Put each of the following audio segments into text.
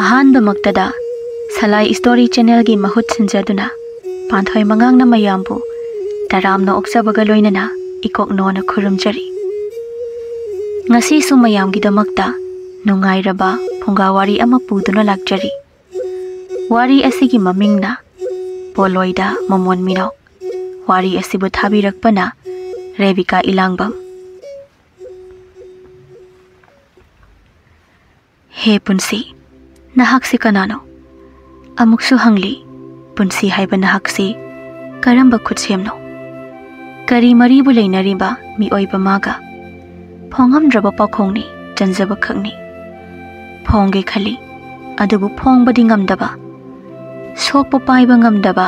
अहानबमक्तदा सलाई story channel की महूत सिंजदुना पांथोई मंगांगना मयामबु तरामना ओक्सबगा लोइनना इकोकनोना खुरुमजरी ngasi su mayam gi damakta nungai raba phunga wari ama puduna lakjari wari asigi mamingna Poloida Momon Minok wari asibu thabirakpana Rebika Elangbam he punsi nahak si kanano amuksu hangli punsi haiba nahak si karamba khutsemno kari mari bu leinariba mi oiba maga phongam draba pakhongni janjaba khakni phongge khali adubu phongba dingam daba sokpa paiba ngam daba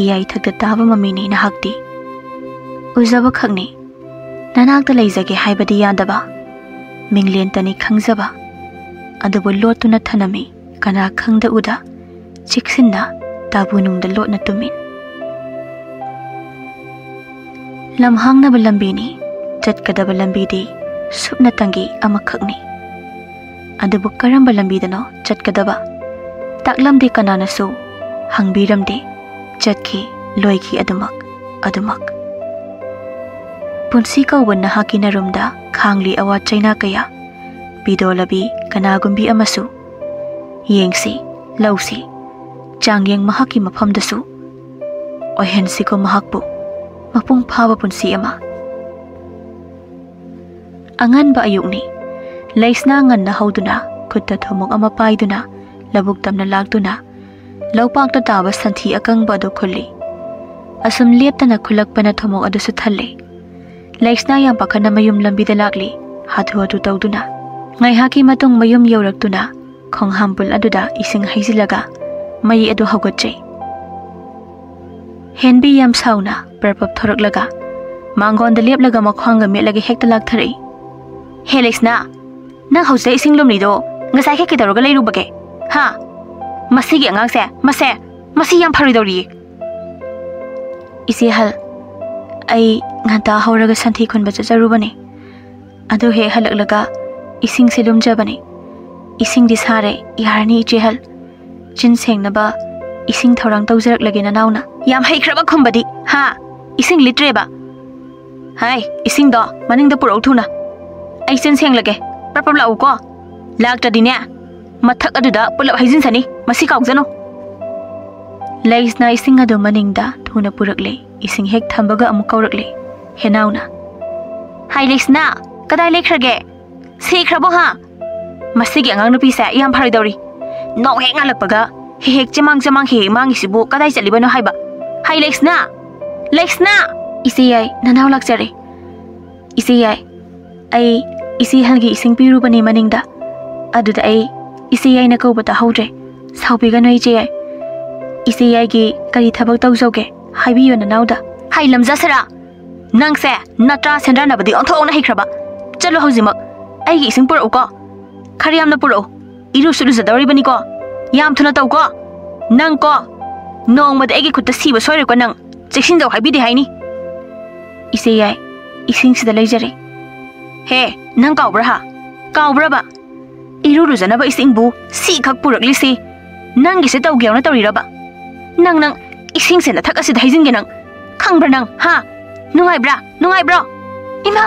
iyai thakta taba mamini na hakti uzaba khakni nanakta leijage haibadi yadaba minglen tani khangjaba adubu lotuna thanami kana khangda uda chiksinna tabunungda lotna tumin lamhangna balambini chatkadaba lambidi supna tangi amakhakni adubu karamba lambidano chatkadaba taklamde kananasu hangbiramde chatki loiki adumak punsi kaubanna hakina rumda khangli awa chaina kaya bidolabi kanagumbi amasu yengsi lausi changyeng mahaki maphamdasu ohensi ko mahakbu mapung phawa punsi ama angan ba ayukni laisna ngan na hauduna khutta thomok ama paiduna labuk tamna lagtuna lawpak ta taba santhi akang ba do khulli asum leptana khulakpana thomok adu su thalle laisna yam pakhana mayum lambi da lagli hathu atu tawduna ngai haki matung mayum yawraktuna khonghambul aduda ising haizilaga mai adu hawgatchai henbi yam sauna perpap thoraklaga mangon da leplaga makhwanga melaga hekta lagthari Helix na nang hause ising lumni do ngasai ke kidaroga leirubage ha masigi angang se masi yam pharidori isi hal ai nganta horaga santhi khunba charubani adu he halaklaga ising silum jabani ising di sare yarni che hal chin sengna ba ising thorang tawjarak lage na nauna yam haikraba khumbadi ha ising litre ba hai ising do maning da purau thuna ai chen seng lage prapap lau ko lagta dine mathak aduda pulap haijin sani masi kaukjano laisna ising adu maningda thuna purakle ising hek thambaga amu kaurakle henauna hai laisna kadai lekhrage sikrabo ha masigi angang nupi sa yam pharidori no hek ngalakpaga hek chamang he mangisibu kadai chalibano haiba hai laisna isiyai nanaw lakjare isiyai ai isi halgi ising piru bani maningda aduda ai isi yai na kobata haudre saubiga noi je isi yai gi kari thabak tawjoge haibiyo na nauda hai lamja sara nangse natra sendra na badi onthok na hikraba chalo haujimak ai gi ising puro ko khariam na puro iru sulu zadori bani ko yam thuna taw ko nang ko nong mad ai gi khutta siba soire ko nang cheksin jaw haibi de haini isi yai ising sida leijare he nang kaubra ba iru rujana ba ising bu si khak purakli si nang gi se taw gyawna tawri ba nang ising se na thak asi daijin ge nang khangbra nang ha nungai bra ima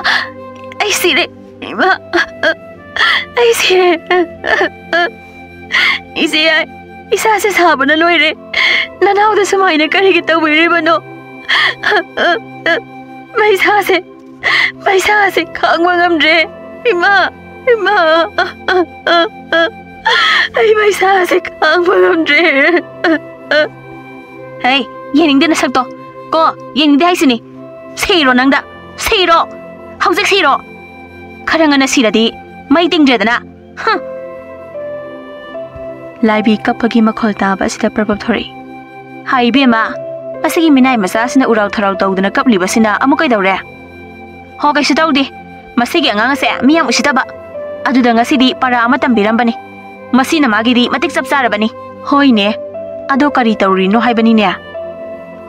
ai sire ima ai sire isi ai isa se sabana loire nanaw da samai ne kari gi tawiri bano mai sa se khangwa ngamre ima ai mai sa se khangwa ngamre hey yening de na sakto ko yening de haisini seiro nangda seiro haujek seiro kharanga na siradi mai tingje dana laibi kapagi makhol ta ba sida prabab thori hai bema asigi minai masa sina urau tharau tawduna kapli basina amukai daure ho kai sitawdi masigi angang ase miyam usitaba aduda ngasidi para ama tambirambani masina magidi matik sapsarabani hoine ado kari tawrino haibani ne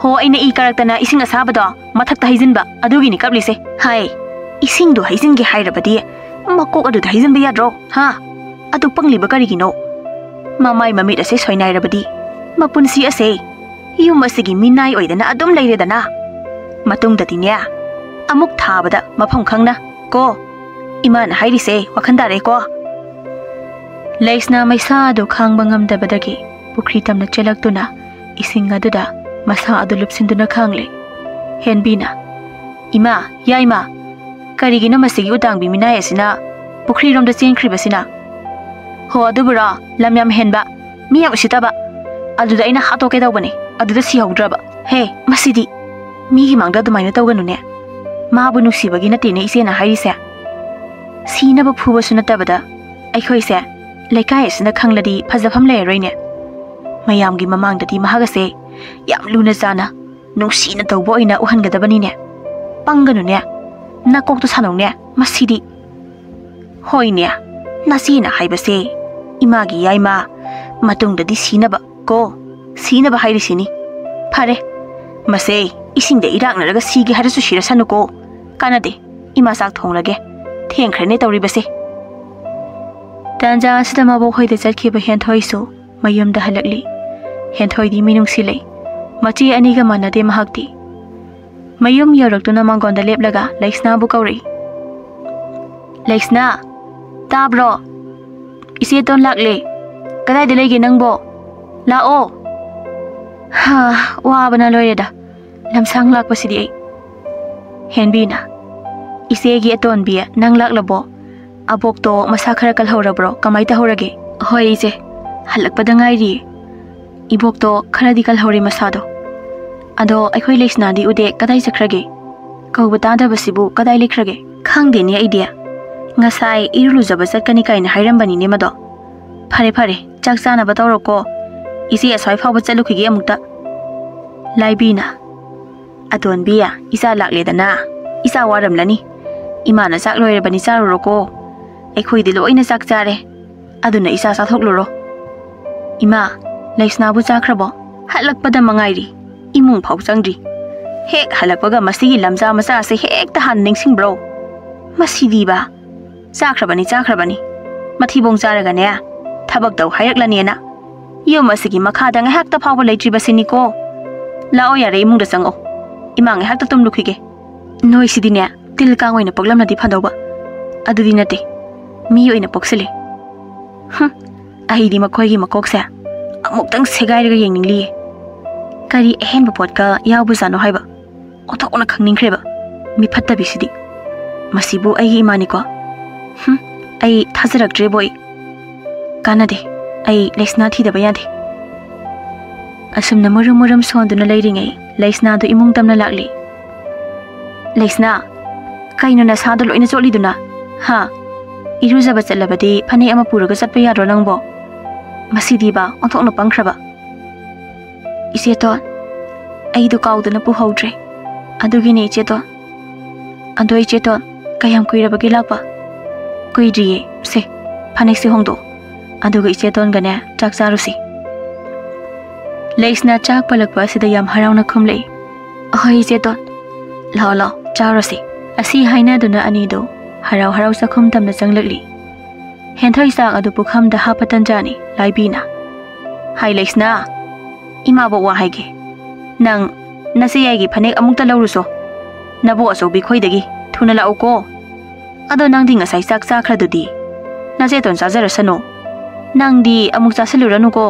ho aina I karaktana ising asabado mathakta haijinba adugini kaplise hai ising do haijinge hairabadi makok adu haijinba yadro ha adu pangliba karigino mamai mamit ase soinairabadi mapunsi ase yum asigi minai oidana adum leiredana matungdadine amuk thabada mafam khangna ko iman hairise wakhandare ko leisna maisa adu khangba ngamdabadagi pukri tamna chelaktuna ising aduda masa adu lupsinduna khangle henbina ima yaima karigina masigi utangbi minai asina pukri romda chenkribasina ho adubura lamyam henba miyam usitaba aduda ina hatoke dawbane aduda sihaudraba he masidi migi mangda dumaina tawganune mabu nuksibagi natene isena hairise sinaba phuba sunatabada aikhoise laikai asina khangladi phajafam leroine mayamgi mamangdadi mahagase yam luna jana nungsina tawbo ina uhangadabani panganune nakokto sanone masidi hoine nasina haibase imagi yaima matungdadi sinaba ko sinaba hairisini phare mase isingde iraknaraga sigi harasu shirasanuko kanade ima sak thonglage thengkhrane tawribase tanja sida mabok hoide chatkhiba henthoi su mayumda halakli henthoi di minungsi lei machi aniga manade mahakti mayum yaraktuna mangonda leplaga leisna bu kauri leisna tabro ise ton lakle kadai de lege nangbo lao ha wa bana loireda lamsang lakpasidi ai henbina isegi aton bia nang laklabo abok to masa khara kal horabro kamai ta horage hoi ise halakpada ngairi ibok to khara dikal hori masado ado aikhoi leisna di ude kadai sakrage kawbata da basibu kadai likrage khangde ni idea ngasai irulu jaba sakani kaina hairambani ne mado phare phare chak chana batawro ko isi asoi phawba chalukhige amukta laibina aton bia isa lakledana isa waramlani imana chak loirebani charuro ko aikhoi di loina chak chare aduna isa sa thokluro ima leisna bu chakrabo halakpada mangairi imung phau changri hek halakpaga masigi lamja masa se hek ta han ningsing bro masidi ba chakrabani mathibong charaga ne thabak daw hayaklani na yom asigi makhada nga hak ta phawba leitri basini ko lao yare imung da chango imang hak ta tum lukhige noi sidine til kang oina poglamna di phadawba adudi nate mi oina poksele ahidi makhoi gi makoksa amuktang segairaga yengningli kari ehenba potka yawbu jano haiba othokna khangningreba mi phatta bisidi masibu ai imani ko ai thajaraktre boy kanade ai leisna thidaba yade asumna murum sonduna leiringai leisna do imung tamna lakli leisna kaino na sadu loina choliduna ha irujaba chalabadi phane ama puraga chatpa yadro nangbo masidi ba onthokna pangkhraba iseton ai do kauduna pu hodre adugini icheton andoi cheton kayam kuirabagi lakpa kuidriye se phanek se hongdo aduga icheton gane chak charusi leisna chak palakpa sida yam harauna khumlei ahoi icheton lao charasi asi haina duna ani do harau sakhum tamna changlakli henthoi sak adu pukham da hapatan jani laibina hai leisna ima bo wa haige nang nase yai gi phanek amukta lawruso nabo asobi khoidagi thuna la ko ado nang ding asai sak khradudi nase ton sajarasano nang di amuk chasaluranu ko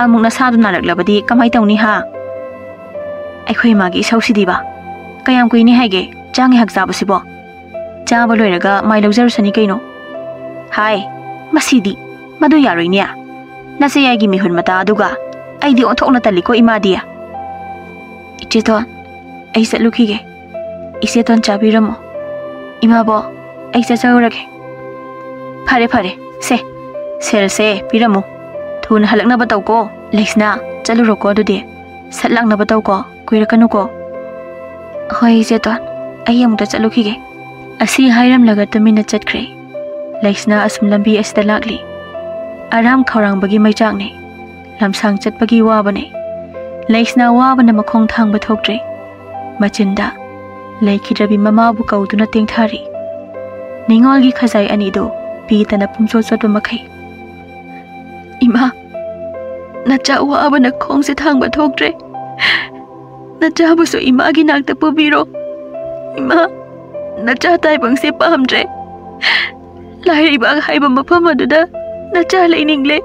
amuk na sadu naraklabadi kamai tawni ha aikhoi magi sausidi ba kayam kuini haige changi hak jabasibo chaba loiraga mai lawjarusani kaino hai masidi madu yaroinia nase yai gi mihun mata aduga aidi onthokna taliko imadia icheton ai salukhige iseton chabiramo imabo ai chachaurage phare se se piramo thun halakna bataw ko leisna chaluro ko dude satlangna bataw ko kuirakanu ko hoi jeton ai amta chalukhige asi hairam laga tumina chatkre leisna asum lambi asda lakli aram khawrang bagi maichak ne lamsang chatpagi wabane leisna wabana makhong thang bathoktre machinda leikidrabi mama bu kauduna tengthari ningol gi khazai ani do pi tana pumso chotba makhai ima Nacha wabana khongse thangba thoktre. Nacha busu imagi nakta pubiro. Ima nacha taibangse pahamdre. Lairibang haiba mafam aduda nacha lainingle.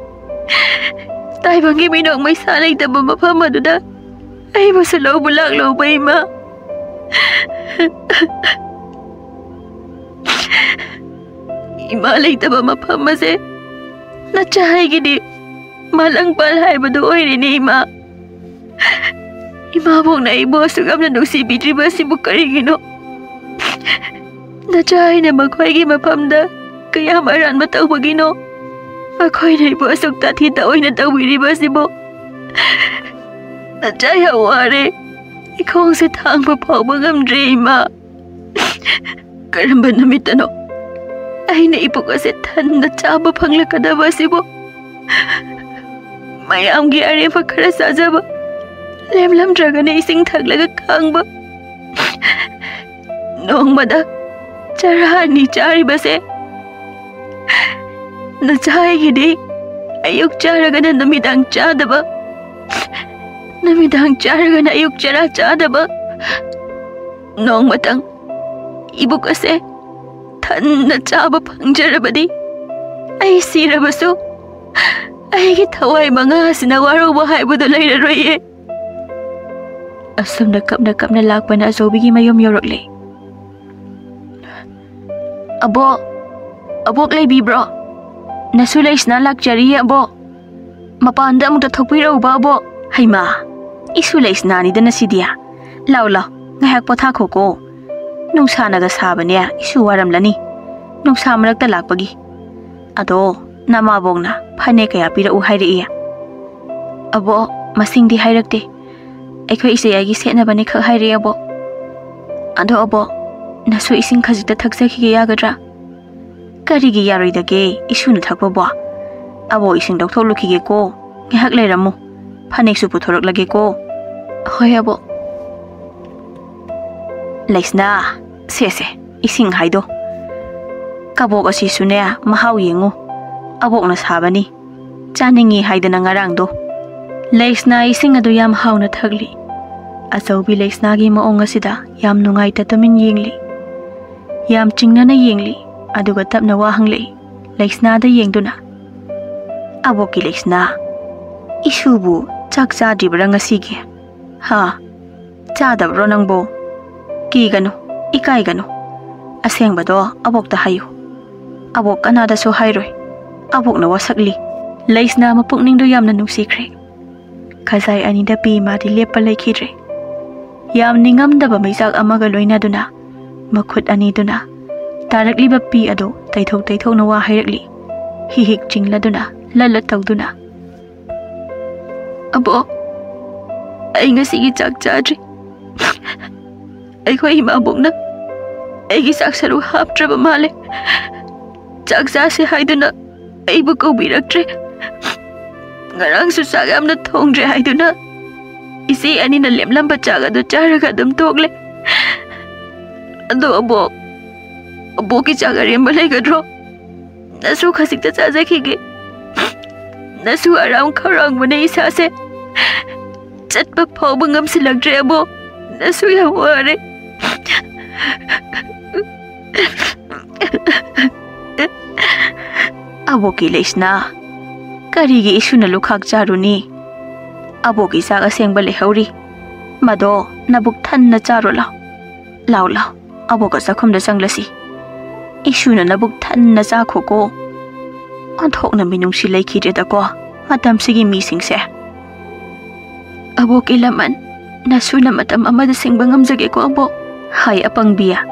Taibangi minok may sanay taba mafam aduda. Ay busu bulak ba ima. Ima laitaba mafam ase. Nacha haigidi malang palhay ba do oy ni ima. Ima bong na ibo sugam na nuksibidriba si bukarigino. Nacha na maghoy mapamda kaya maran matawagino. Ako'y na ibo sugta tita oy na tawiriba si bo. Nacha wari ikaw ang sitang papawagam ima. Karamba namitano. Ay na ipo kasi tan na tsaba panglakada ba si bo. Mayam giyari pagkarasa ba. Lemlam draga na ising taglaga kang ba. Noong mada, charahan ni chari ba se. Nachahay hindi, ayok charaga na namidang chada ba. Namidang charaga na ayok chada ba. Noong matang, ibo kasi, tan na chaba pangjara ba di. Ay sira ba so. Ay gitaway mga sinawaro bahay ba dalay na roy eh. Asam nakap na lakpan na Athouba mayom yorokli. Abo, abok lay bibro. Nasulays na lakjari abo. Mapanda mo tathokpiraw ba abo? Hay ma, isulays na ni na si dia. Law, ngayak po thako ko. Nung sana gasaba niya, isuwaram lani. Nung sama nagtalakpagi. Ato, namabong na, pane kaya pira uhay riya. Abo, masing di hayrakti. Aiko'y isayagi set na ba ni kakhay abo? Ado abo, naso ising kazita tagsaki yagadra. Karigi yaroy dage, isu na thakbo ba? Abo ising doktor lukige ko, ngihak layra mo. Panik su putorok lagi ko. Hoy abo. Lays na, sese, ising haydo. Kabok asi sunea, mahaw yengo. Abok na saba ni. Chaningi hayda na ngarang do. Lays na ising ado yam haw na thagli. Athouba lays na gi maong asida yam nungay tatamin yingli. Yam chingna na yingli, aduga tap na wahangli. Lays na da yeng do na. Abok ki lays na. Isubu, chak sa di barang asigi. Ha, chada bro nang bo. Ki gano, ikay gano. Aseng ba do, abok da hayo. Abok kanada so hayroy. Abok na wasakli. Lays na mapukning do yam na nungsikre. Kazay ani da pi ma di lepa lay kidre. Yam ningam da ba may sak amaga loy na do na. Makut ani do na. Tarakli ba pi ado, taythok na wahayrakli. Hihik chingla do na, lalataw do na. Abo, ay nga sige chak chadri. Ay ko imabong na. Ay gisak saru haptra ba mali. Chak sa si hay do na. Ay bukaw biraktre. Ngarang susagam na thongdre hay do na. Isi ani na lemlam pa chaga do charaga dam togle. Ado abo. Abo ki chaga rin balay gadro. Nasu kasik ta chazakige. Nasu aram karang mo na isa se. Chat pa pao bangam silagdre abo. Nasu yawari. Abo ki lays na. Karigi isu na lukhak charu ni. Abo ki saga seng bale hauri. Mado nabuk tan na charu lao. Lao. Abo ka sakum da sanglasi. Isu na nabuk tan na chakho ko. Anthok na minung silay kidre da ko. Matam sige mising se. Abo ki laman. Nasu na matam amada sing bangam zage ko abo. Hay apang biya.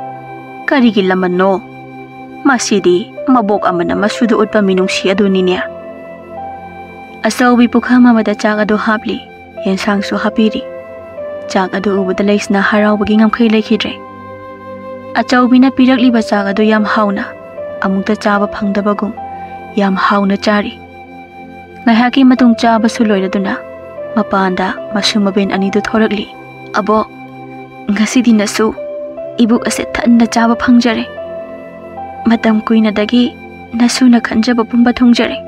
Karigi laman no. Masidi mabok aman na masuduot pa minung siya do niya. Athouba pukha mamada chak ado hapli. Yan sang su hapiri. Chak ado ubada lays na haraw baging kay laikidre. Athouba na pirakli ba chak ado yam haw na. Amungta chaba pangdabagong. Yam haw na chari. Ngayhaki matong chaba suloy na do na. Mapanda masumabin anido thorakli. Abo, ngasi di nasu. Ibuk aset tan na chaba pangjare. Matam kuy na dagi nasu na kanjaba pumba thongjare.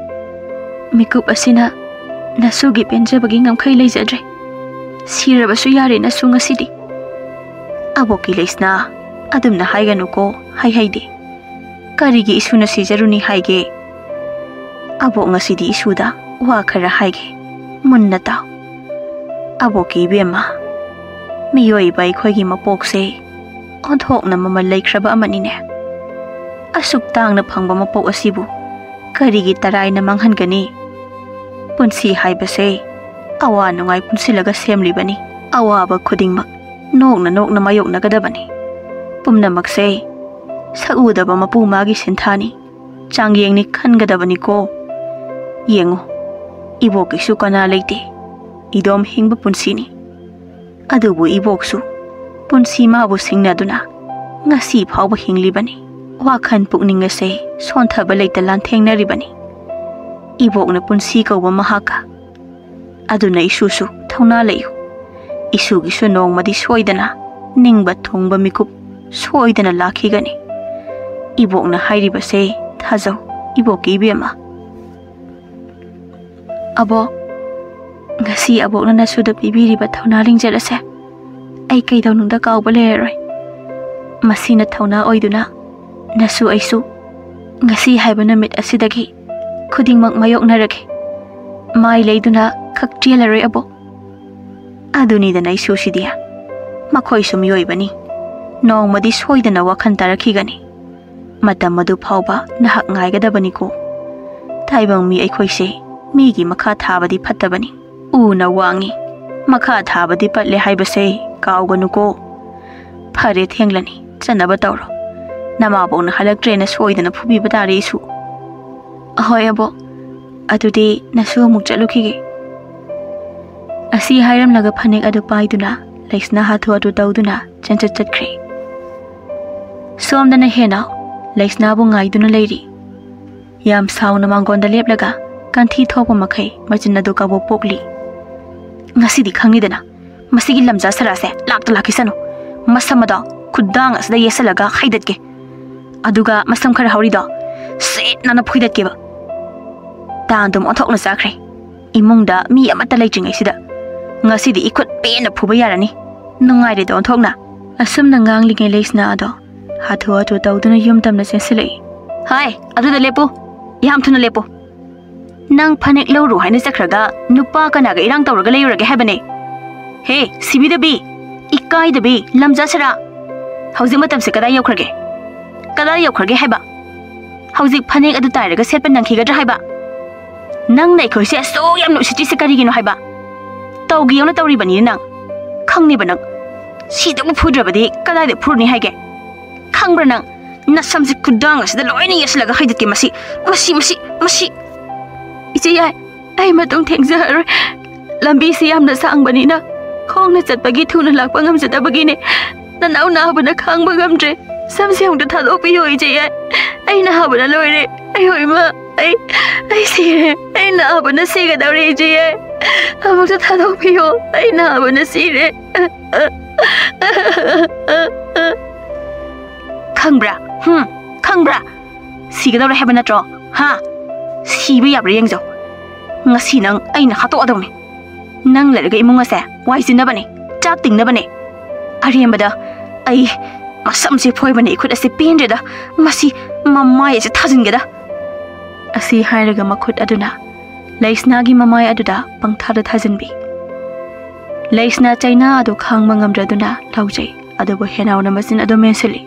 Mikup asina Nasugi penjabagi ngamkhai leijadre. Sirabasu yare nasu ngasidi. Aboki leisna adumna haiganuko haide. Karigi isuna sijaruni haige. Abo ngasidi isuda wa khara haige. Munna taw. Aboki bema. Miyoi bai khoigi mapokse. Onthokna mama leikraba amanine. Asuk tangna phangba mapok asibu. Karigi tarai na manghangani. Punsi haibase. Awa nungai punsilaga semlibani. Awa ba khudingmak. Nok na mayok na gadabani. Pumna makse. Sa udaba mapu magi sinthani. Changyeng ni khan gadabani ko. Yengo. Ibok isu kana leite. Idom hingba punsini. Adubu iboksu. Punsi mabu singnaduna. Ngasi phawba hinglibani. Wakhan pukning ase sonthaba leita lanthengna ribani. Ibok na punsi kauba mahaka. Aduna isusu thauna leyu. Isugi su nongmadi soidana ningba thongba mikup soidana lakhigani. Ibok na hairibase thajau iboki bema. Abo ngasi abok na nasuda pibiriba thauna lingjalase. Ai kaidawnungda kauba leroi. Masina thauna oiduna nasu aisu ngasi haiba namit asidagi khudingmak mayoknarage. Mai leiduna khaktialaroi abo. Aduni da nai susidia. Makhoi sumyoi bani. Nongmadi soidana wakhan tarakhigani. Matam madu phawba nahak ngaigadabani ko. Taibang mi aikhoise migi makha thabadi phattabani. Una wangi. Makha thabadi patle haibase kauganu ko. Phare thenglani chanaba tawro. Namabo na halaktre na soidana phubi batari isu. Ahoy abo. Adudi nasu amuk chalukhige. Asi hairam naga phanek adu paiduna leisna hathu adu tawduna chanchat chatkre. Somdana hena leisna bu ngaiduna leiri. Yam sauna mangonda leplaga kanthi thopa makhai machin adu ka bo pokli. Ngasi di khangidana masigi lamja sarase lakta lakhisanu. Masamada khudang asda yesalaga khaidatke. Aduga masam khara haurido set nana phuidatke ba. Tandum onthokna sakre. Imungda mi amata leijingai sida. Ngasi di ikut pena phuba yarani. Nungai re don thokna. Asum na ngang lingai leisna ado. Hathu atu tawduna yumtam na sensilei. Hai, aduda lepo. Yam thuna lepo. Nang phanek lawru haina sakhraga nupa kana ga irang tawraga leurage habane. He, sibi da bi. Ikai da bi lamja sara. Hauzik matam se kada yaukrage. Kada yaukrage haiba. Hauzik phanek adu tairaga setpa nangkhigadra haiba. Nang nei khoise so yam no siti se karigino haiba. Taugi yona tawri bani nang. Khangni banang. Sidamu phudrabadi kadai de phurni haige. Khangbra nang. Nasamsi kudang asida loini yaslaga haidatke masi. Iche yai. Ai matong thengjar. Lambi si yamna sang bani na. Khongna chatpagi thuna lakpa ngamjadabagi ne. Nanau na habana khangba ngamdre. Samsi hongda thadokpiyo iche yai. Ai na habana loire. Ai hoima. Ai sire. Ai na habana sigadawre iche yai. Amukta thadokpiyo. Ai na habana sire. Khangbra. Khangbra. Sigadawre haba natro. Ha. Siba yabra yengjo. Ngasi nang ai na hato adawne. Nang laraga imunga se waisinabane. Chak tingnabane. Ariambada ai masamse phoibane ikhut ase pendreda. Masi mamai se thajingeda. Asi hairaga makhut aduna. Leisnagi mamai aduda pangthada thajinbi. Leisna China adu khangma ngamdraduna laujai. Adubu henauna masin adu mensili.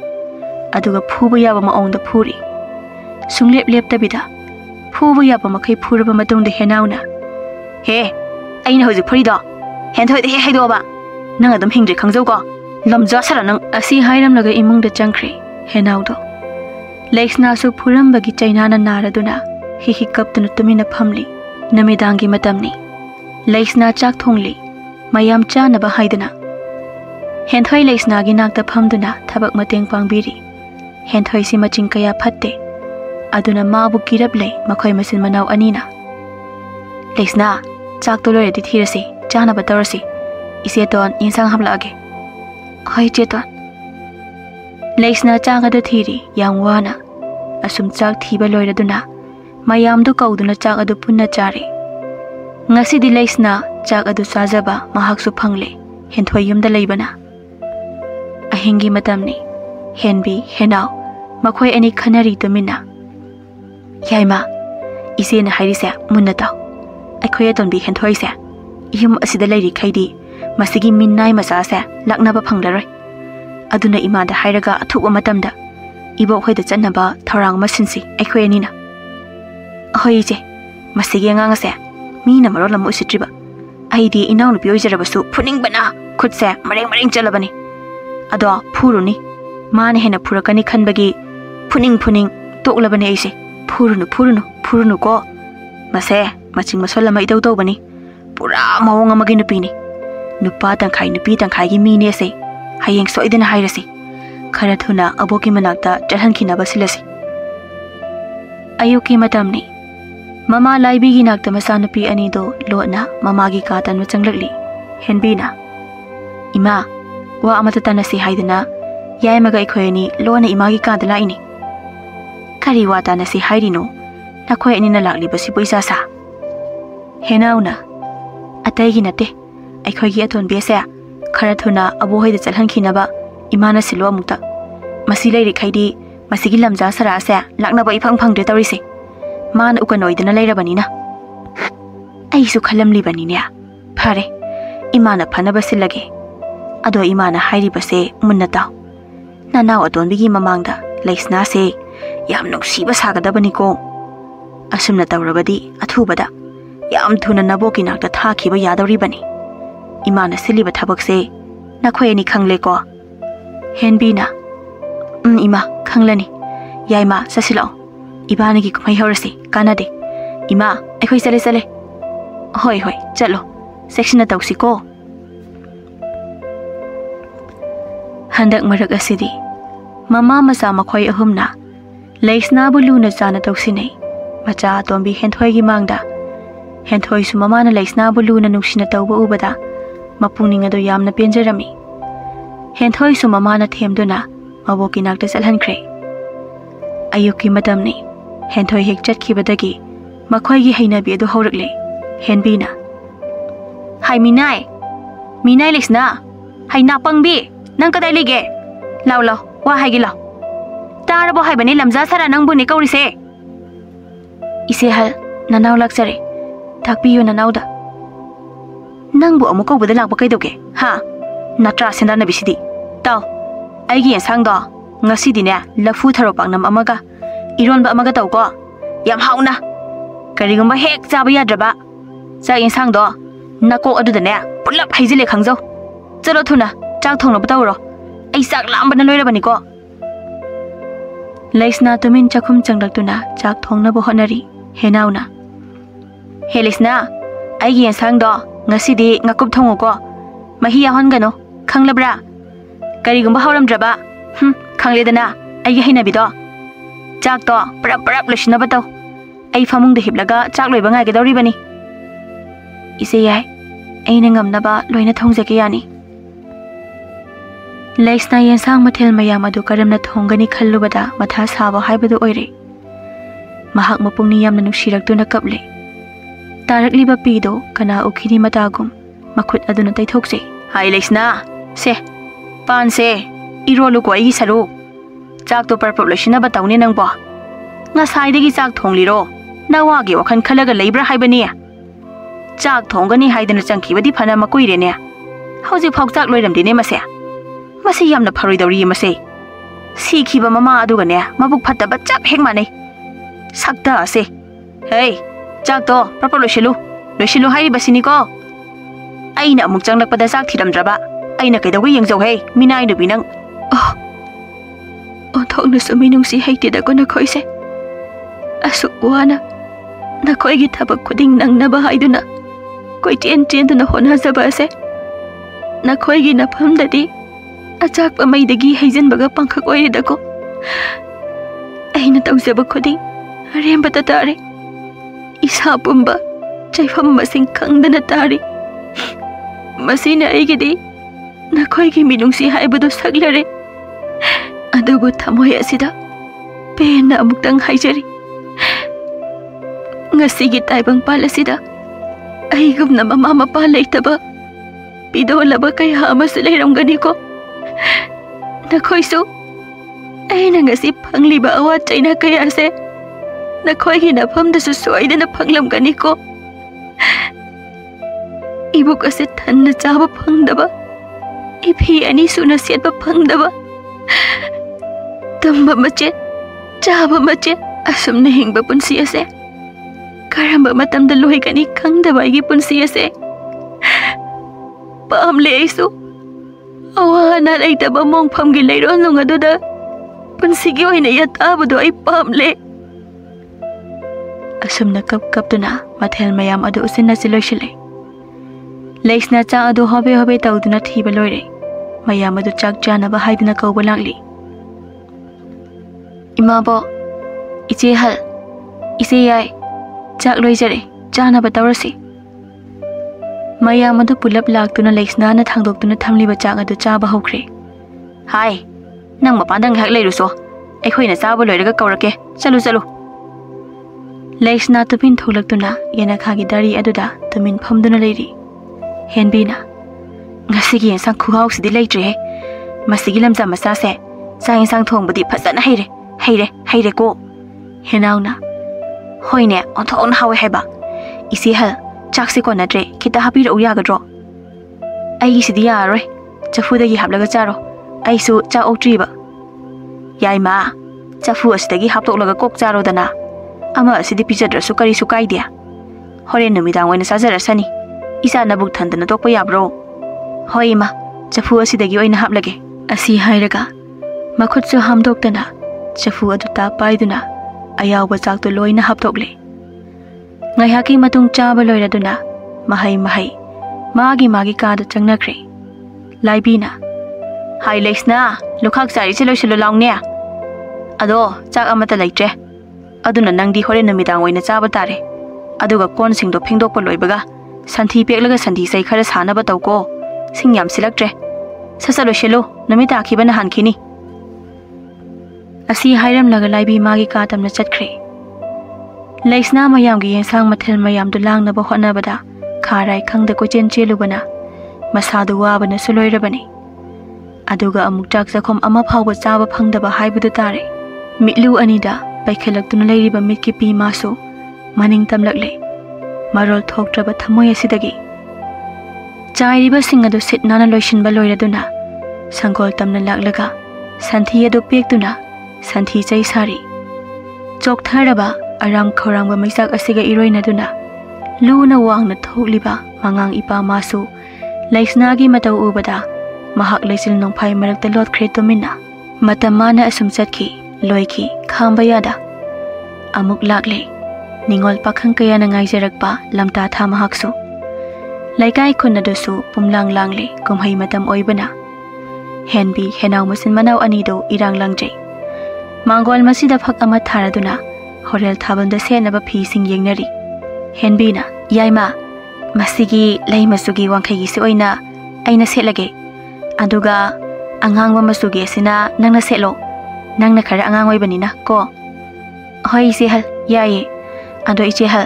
Aduga phuba yaba maongda phuri. Sunglep leptabida. Phuba yaba makai phuraba matungda henauna. He, aina hoji phurido. Henthoi de he haidoba. Nang adum hingre khangjau ko. Lamja sara nang asi hairam laga imungda changkhre. Henaudo. Leisna su phurambagi China na naraduna. Hi kaptuna tumina phamli. Namidangi matamni. Leisna chak thongli. Mayam chanaba haidana. Henthoi leisnagi nakta phamduna thabak mateng pangbiri. Henthoi si maching kaya phatte. Aduna mabu kirap lei makhoi masin manau anina. Leisna chak to lore di thirasi chana batarasi. Ise ton insang hamlage. Hoi cheton. Leisna chak adu thiri yang wana. Asum chak thiba loiraduna. Mayam du kauduna chak adu punna chari. ngasi di leisna chak adu sajaba mahak su phangle henthoi yumda leibana ahingi matamni henbi henau makhoi ani khanari tumina yaima ise na hairisa munna taw akhoi atonbi henthoi se yum asida leiri khaidi masigi minnai masa se laknaba phanglaroi aduna ima da hairaga athuba matamda ibo khoida chanaba thorang masinsi akhoi anina hoi je masigi nganga se mina maro lamu sitriba aidi inaw nu pioi jarabasu phuning bana khutse mareng chalabani ado phuruni mane hena phurakani khanbagi phuning toklabani aise phurunu ko mase maching masolama idau dau bani pura mawong amagi nupini nupa nupi tangkhai gi mine se hayeng soidena hairasi khara thuna aboki manakta chalhankhina basilasi ayuki matamni mama laibi gi nakta masanupi ani do lona mama gi katan machanglakli henbina ima wa amata tanasi haidana yai maga ikhoyani lona ima gi kadala ini kari wa tanasi hairino nakhoi ani na lakli basi poisa sa henauna atai gi nate aikhoi gi athon bese khara thuna abu hoida chalhankhina ba imana silo mukta masi leiri khaidi masigi lamja sara se lakna ba ifang phangde tawrise मान उकनोइदना लेरबनिना आइसु खलमली बनिने फारे इमाना फनबसे लगे अदो इमाना हाइरिबसे मुन्नता नानाव अदोनबिगी ममांगदा लेस्ना से याम नुक्सीबा सागदबनिको असुमना तवरबदी अथुबदा याम थुना नबोकी नाकदा थाखिबा यादौरिबनी इमाना सिलिबा थबकसे नखोयनी खंगलेको हेनबीना इमा खंगलनी याइमा ससिलो इबानी की कुमाई हौरसी कानादे इमा अखोई चले होय चलो सेक्शन तौसीको हंदक मरक असिदी ममा मसा मखोई अहुमना लेस्ना बुलुना जाना तौसीनै मचा तोंबी हेंथोई की मांगदा हेंथोई सु ममाना लेस्ना बुलुना नुक्सिना तौबा उबदा मपुनिंग अदो यामना पेंजरमी हेंथोई सु ममाना थेमदुना मबोकी नाकता चलहनख्रे अयुकी मतमनी हेंथोई हेक चटखिबदगी मखोई हैनाबी अदु हौरकले हेनबीना हाय मीनाई लेस्ना हैना पंगबी नंग कदाई लेगे लाव वा हाइगे लाव तारबो हाइबने लमजा सारा नंगबु ने कौरिसे इसे हल ननाव लाक्सरे थाकपियो ननावदा नंगबु अमु कौबदा लाक्बा कैदोगे हा नत्रा सेंदाना बिसिदी ताव आइगी यंसांगदो ngasidiне lafu tharo pangnam amaga ironba amaga tawko yam hauna karigumba hek chaba yadraba cha insang do nako adudane pulap haijile khangjau chalo thuna chak thongna batawro ai chak lambana loirabani ko leisna tumin chakhum changlaktuna chak thongna bo honari henauna helisna ai gi insang do ngasidi ngakup thongo ko mahi ahongano khanglabra karigumba hauramdraba खांगलेदना आई हैनाबिदो चाक तो परप लुसिनब तौ आई फमुंग हिपलगा चाक लोइबा गाइगदौरिबनी इसे याय ऐना ngamnaba लोइना थोंजके यानी लेस्ना येंसांग मथेल मयाम अदु करमना थोंगनी खल्लुबदा मथा साबो हाइबदु ओइरे महक मपुंगनी यामना नुसिरक्तुना कपले तारकलिबा पीदो कना उखिनी मतागुम मखुत अदुना तैथोकसे हाय लेस्ना से पान से इरोलु को आई सरू चाक तो परप लुसिनब तौने नंगबो ngasai चाक थोंगलिरो नवागी वखन खलगा लेब्रा हाइबनी चाक थोंगनी हाइदना चंखिबदी फना मकुइरेने हौजि फाउ चाक लोइरमदिने मसे मसे यामना फरोइदौरी मसे सिखिबा ममा अदुगने मबुक फत्तबा चाप हेक माने सक्ता असे हे चाक तो परप लुसिलु हाइरि बसिनी को आइना अमुक चंगलकपदा चाक थिरमद्रबा आइना कैदौगै यंगजौ हे मिनाइ नुबि नंग ओंथोंना सुमिनुंसी हैतेदको नखोइसे असुक वाना नखोइगी थबक खुदिंग नंगनबा हाइदुना कोइटेन चेंदुना होनाजबासे नखोइगी नफमददी अचाकपा मैदगी हैजनबगा पंखक ओइरेदको ऐना तौजबा खुदिंग अरेंबता तारे इसा पुंबा चैफम मसिंग खंगदना तारे मसिना ऐगिदी नखोइगी मिनुंसी हाइबदो सगलरे अदुबु थमोय असिदा पेना अमुक्तंग हाइजरी ngasiगी taibang pal asida ꯑꯩꯒꯨꯝꯅ ꯃꯃꯥ ꯃꯄꯥ ꯂꯩꯇꯕ ꯄꯤꯗꯣꯜꯂꯕ ꯀꯌꯥ ꯑꯃꯁꯨ ꯂꯩꯔꯝꯒꯅꯤꯀꯣ ꯅꯈꯣꯏꯁꯨ ꯑꯩꯅ ꯉꯁꯤ ꯐꯪꯂꯤꯕ ꯑꯋꯥꯠ ꯆꯩꯅ ꯀꯌꯥꯁꯦ ꯅꯈꯣꯏꯒꯤ ꯅꯐꯝꯗꯁꯨ ꯁꯣꯏꯗꯅ ꯐꯪꯂꯝꯒꯅꯤꯀꯣ ꯏꯕꯨꯛ ꯑꯁꯤ ꯊꯟꯅ ꯆꯥꯕ ꯐꯪꯗꯕ ꯏꯐꯤ ꯑꯅꯤ ꯁꯨꯅ ꯁꯦꯠꯄ ꯐꯪꯗꯕ ꯇꯨꯝꯕ ꯃꯆꯦꯠ ꯆꯥꯕ ꯃꯆꯦꯠ ꯑꯁꯨꯝꯅ ꯍꯤꯡꯕ ꯄꯨꯟꯁꯤ ꯑꯁꯦ ꯀꯔꯝꯕ ꯃꯇꯝꯗ ꯂꯣꯏꯒꯅꯤ ꯈꯪꯗꯕ ꯑꯩꯒꯤ ꯄꯨꯟꯁꯤ ꯑꯁꯦ ꯄꯥꯝꯂꯦ ꯑꯩꯁꯨ ꯑꯋꯥ ꯑꯅꯥ ꯂꯩꯇꯕ ꯃꯣꯡꯐꯝꯒꯤ ꯂꯩꯔꯣꯜꯅꯨꯡ ꯑꯗꯨꯗ ꯄꯨꯟꯁꯤꯒꯤ ꯑꯣꯏꯅ ꯌꯥꯇꯥꯕꯗꯣ ꯑꯩ ꯄꯥꯝꯂꯦ ꯑꯁꯨꯝꯅ ꯀꯞꯇꯨꯅ ꯃꯊꯦꯜ ꯃꯌꯥꯝ ꯑꯗꯨ ꯎꯁꯤꯟꯅꯁꯤ ꯂꯣꯏꯁꯤꯜꯂꯦ ꯂꯩꯁꯅ ꯆꯥꯛ ꯑꯗꯨ ꯍꯣꯕꯦ ꯍꯣꯕꯦ ꯇꯧꯗꯨꯅ ꯊꯤꯕ ꯂꯣꯏꯔꯦ ꯃꯌꯥꯝ ꯑꯗꯨ ꯆꯥꯛ ꯆꯥꯅꯕ ꯍꯥꯏꯗꯨꯅ ꯀꯧꯕ ꯂꯥꯛꯂꯤ ꯏꯃꯥꯕꯣ ꯏꯆꯦ ꯍꯜ ꯏꯆꯦ ꯌꯥꯏ ꯆꯥꯛ ꯂꯣꯏꯖꯔꯦ ꯆꯥꯅꯕ ꯇꯧꯔꯁꯤ ꯃꯌꯥꯝ ꯑꯗꯨ ꯄꯨꯂꯞ ꯂꯥꯛꯇꯨꯅ ꯂꯩꯁꯅꯥꯅ ꯊꯥꯡꯗꯣꯛꯇꯨꯅ ꯊꯝꯂꯤꯕ ꯆꯥꯛ ꯑꯗꯨ ꯆꯥꯕ ꯍꯧꯈ꯭ꯔꯦ ꯍꯥꯏ ꯅꯪ ꯃꯄꯥꯟꯗ ꯉꯥꯏꯍꯥꯛ ꯂꯩꯔꯨꯁꯣ ꯑꯩꯈꯣꯏꯅ ꯆꯥꯕ ꯂꯣꯏꯔꯒ ꯀꯧꯔꯛꯀꯦ ꯆꯠꯂꯨ ꯆꯠꯂꯨ ꯂꯩꯁꯅꯥ ꯇꯨꯄꯤꯟ ꯊꯣꯛꯂꯛꯇꯨꯅ ꯌꯦꯅꯈꯥꯒꯤ ꯗꯥꯔꯤ ꯑꯗꯨꯗ ꯇꯨꯃꯤꯟ ꯐꯝꯗꯨꯅ ꯂꯩꯔꯤ ꯍꯦꯟꯕꯤꯅ ꯉꯁꯤꯒꯤ ꯌꯦꯟꯁꯥꯡ ꯈꯨꯍꯥꯎꯁꯤꯗꯤ ꯂꯩꯇ꯭ꯔꯦꯍꯦ ꯃꯁꯤꯒꯤ ꯂꯝꯖꯥ ꯃꯆꯥꯁꯦ ꯆꯥꯛ ꯌꯦꯟꯁꯥꯡ ꯊꯣꯡꯕꯗꯤ ꯐꯖꯅ ꯍꯩꯔꯦꯀꯣ ꯍꯦꯅꯥꯎꯅ ꯍꯣꯏꯅꯦ ꯑꯣꯟꯊꯣꯛꯅ ꯍꯥꯎꯋꯦ ꯍꯥꯏꯕ ꯏꯆꯦ ꯍꯜ ꯆꯥꯛꯁꯤ ꯀꯣꯟꯅꯗ꯭ꯔꯦ ꯈꯤꯇ ꯍꯥꯞꯄꯤꯔꯛꯎ ꯌꯥꯒꯗ꯭ꯔꯣ ꯑꯩꯒꯤꯁꯤꯗꯤ ꯌꯥꯔꯔꯣꯏ ꯆꯐꯨꯗꯒꯤ ꯍꯥꯞꯂꯒ ꯆꯥꯔꯣ ꯑꯩꯁꯨ ꯆꯥꯛ ꯑꯣꯛꯇ꯭ꯔꯤꯕ ꯌꯥꯏꯃ ꯆꯐꯨ ꯑꯁꯤꯗꯒꯤ ꯍꯥꯞꯇꯣꯛꯂꯒ ꯀꯣꯛ ꯆꯥꯔꯣꯗꯅ ꯑꯃ ꯑꯁꯤꯗꯤ ꯄꯤꯖꯗ꯭ꯔꯁꯨ ꯀꯔꯤꯁꯨ ꯀꯥꯏꯗꯦ ꯍꯣꯔꯦꯟ ꯅꯨꯃꯤꯗꯥꯡ ꯑꯣꯏꯅ ꯆꯥꯖꯔꯁꯅꯤ ꯏꯆꯥ ꯅꯕꯨꯛ ꯊꯟꯗꯅ ꯇꯣꯛꯄ ꯌꯥꯕ꯭ꯔꯣ ꯍꯣꯏ ꯏꯃꯥ ꯆꯐꯨ ꯑꯁꯤꯗꯒꯤ ꯑꯣꯏꯅ ꯍꯥꯞꯂꯒꯦ ꯑꯁꯤ ꯍꯥꯏꯔꯒ ꯃꯈꯨꯠꯁꯨ ꯍꯥꯝꯗꯣꯛꯇꯅ ꯆꯐꯨ ꯑꯗꯨ ꯄꯥꯏꯗꯨꯅ ꯑꯌꯥꯎꯕ ꯆꯥꯛꯇꯨ ꯂꯣꯏꯅ ꯍꯥꯞꯇꯣꯛꯂꯦ ꯉꯥꯏꯍꯥꯛꯀꯤ ꯃꯇꯨꯡ ꯆꯥꯕ ꯂꯣꯏꯔꯗꯨꯅ ꯃꯍꯩ ꯃꯥꯒꯤ ꯀꯥꯗ ꯆꯪꯅꯈ꯭ꯔꯦ ꯂꯥꯏꯕꯤꯅ ꯍꯥꯏ ꯂꯩꯁꯅꯥ ꯂꯨꯈꯥꯛ ꯆꯥꯔꯤꯁꯦ ꯂꯣꯏꯁꯤꯜꯂꯨ ꯂꯥꯎꯅꯦ ꯑꯗꯣ ꯆꯥꯛ ꯑꯃꯠꯇ ꯂꯩꯇ꯭ꯔꯦ ꯑꯗꯨꯅ ꯅꯪꯗꯤ ꯍꯣꯔꯦꯟ ꯅꯨꯃꯤꯗꯥꯡ ꯑꯣꯏꯅ ꯆꯥꯕ ꯇꯥꯔꯦ ꯑꯗꯨꯒ ꯀꯣꯟꯁꯤꯡꯗꯣ ꯐꯦꯡꯗꯣꯛꯄ ꯂꯣꯏꯕꯒ ꯁꯟꯊꯤ ꯄꯦꯛꯂꯒ ꯁꯟꯊꯤ ꯆꯩ ꯈꯔ ꯁꯥꯅꯕ ꯇꯧꯀꯣ ꯁꯤꯡ ꯌꯥꯝ ꯁꯤꯜꯂꯛꯇ꯭ꯔꯦ ꯁꯠ ꯂꯣꯏꯁꯤꯜꯂꯨ ꯅꯨꯃꯤꯠ ꯇꯥꯈꯤꯕꯅ ꯍꯥꯟꯈꯤꯅꯤ ꯑꯁꯤ ꯍꯥꯏꯔꯝꯂꯒ ꯂꯥꯏꯕꯤ ꯃꯥꯒꯤ ꯀꯥ ꯇꯝꯅ ꯆꯠꯈ꯭ꯔꯦ ꯂꯩꯁꯅꯥ ꯃꯌꯥꯝꯒꯤ ꯌꯦꯟꯁꯥꯡ ꯃꯊꯦꯜ ꯃꯌꯥꯝꯗꯨ ꯂꯥꯡꯅꯕ ꯍꯣꯠꯅꯕꯗ ꯈꯥꯔꯥꯏ ꯈꯪꯗ ꯀꯣꯏꯆꯦꯟ ꯆꯦꯜꯂꯨꯕꯅ ꯃꯁꯥꯗꯨ ꯋꯥꯕꯅꯁꯨ ꯂꯣꯏꯔꯕꯅꯤ ꯑꯗꯨꯒ ꯑꯃꯨꯛ ꯆꯥꯛ ꯆꯥꯈꯣꯝ ꯑꯃ ꯐꯥꯎꯕ ꯆꯥꯕ ꯐꯪꯗꯕ ꯍꯥꯏꯕꯗꯨ ꯇꯥꯔꯦ ꯃꯤꯠꯂꯨ ꯑꯅꯤꯗ ꯄꯩꯈꯠꯂꯛꯇꯨꯅ ꯂꯩꯔꯤꯕ ꯃꯤꯠꯀꯤ ꯄꯤ ꯃꯥꯁꯨ ꯃꯅꯤꯡ ꯇꯝꯂꯛꯂꯦ ꯃꯔꯣꯜ ꯊꯣꯛꯇ꯭ꯔꯕ ꯊꯃꯣꯏ ꯑꯁꯤꯗꯒꯤ ꯆꯥꯏꯔꯤꯕꯁꯤꯡ ꯑꯗꯨ ꯁꯤꯠ ꯅꯥꯟꯅ ꯂꯣꯏꯁꯤꯟꯕ ꯂꯣꯏꯔꯗꯨꯅ ꯁꯪꯒꯣꯜ ꯇꯝꯅ ꯂꯥꯛꯂꯒ ꯁꯟꯊꯤ ꯑꯗꯨ ꯄꯦꯛꯇꯨꯅ ꯁꯟꯊꯤ ꯆꯩ ꯁꯥꯔꯤ ꯆꯣꯛꯊꯔꯕ ꯑꯔꯥꯝ ꯈꯧꯔꯥꯡꯕ ꯃꯩꯆꯥꯛ ꯑꯁꯤꯒ ꯏꯔꯣꯏꯅꯗꯨꯅ ꯂꯨꯅ ꯋꯥꯡꯅ ꯊꯣꯛꯂꯤꯕ ꯃꯉꯥꯡ ꯏꯄꯥ ꯃꯥꯁꯨ ꯂꯩꯁꯅꯥꯒꯤ ꯃꯇꯧ ꯎꯕꯗ ꯃꯍꯥꯛ ꯂꯩꯆꯤꯜ ꯅꯣꯡꯐꯥꯏ ꯃꯔꯛꯇ ꯂꯣꯠꯈ꯭ꯔꯦ ꯇꯨꯃꯤꯟꯅ ꯃꯇꯝ ꯃꯥꯅ ꯑꯁꯨꯝ ꯆꯠꯈꯤ ꯂꯣꯏꯈꯤ ꯈꯥꯝꯕ ꯌꯥꯗ ꯑꯃꯨꯛ ꯂꯥꯛꯂꯦ ꯅꯤꯡꯉꯣꯜ ꯄꯥꯈꯪ ꯀꯌꯥꯅ ꯉꯥꯏꯖꯔꯛꯄ ꯂꯝꯇꯥ ꯊꯥ ꯃꯍꯥꯛꯁꯨ ꯂꯩꯀꯥꯏ ꯈꯨꯟ ꯑꯗꯨꯁꯨ ꯄꯨꯝꯂꯥꯡ ꯂꯥꯡꯂꯦ ꯀꯨꯝꯍꯩ ꯃꯇꯝ ꯑꯣꯏꯕꯅ ꯍꯦꯟꯕꯤ ꯍꯦꯅꯥꯎ ꯃꯆꯤꯟ ꯃꯅꯥꯎ ꯑꯅꯤꯗꯨ ꯏꯔꯥꯡ ꯂꯪꯖꯩ ꯃꯥꯡꯒꯣꯜ ꯃꯁꯤꯗ ꯐꯛ ꯑꯃ ꯊꯥꯔꯗꯨꯅ ꯍꯣꯔꯦꯜ ꯊꯥꯕꯜꯗ ꯁꯦꯠꯅꯕ ꯐꯤꯁꯤꯡ ꯌꯦꯡꯅꯔꯤ ꯍꯦꯟꯕꯤꯅ ꯌꯥꯏꯃ ꯃꯁꯤꯒꯤ ꯂꯩ ꯃꯆꯨꯒꯤ ꯋꯥꯡꯈꯩꯒꯤꯁꯤ ꯑꯣꯏꯅ ꯑꯩꯅ ꯁꯦꯠꯂꯒꯦ ꯑꯗꯨꯒ ꯑꯉꯥꯡꯕ ꯃꯆꯨꯒꯤ ꯑꯁꯤꯅ ꯅꯪꯅ ꯁꯦꯠꯂꯣ ꯅꯪꯅ ꯈꯔ ꯑꯉꯥꯡ ꯑꯣꯏꯕꯅꯤꯅ ꯀꯣ ꯍꯣꯏ ꯏꯆꯦ ꯍꯜ ꯌꯥꯏꯌꯦ ꯑꯗꯣ ꯏꯆꯦ ꯍꯜ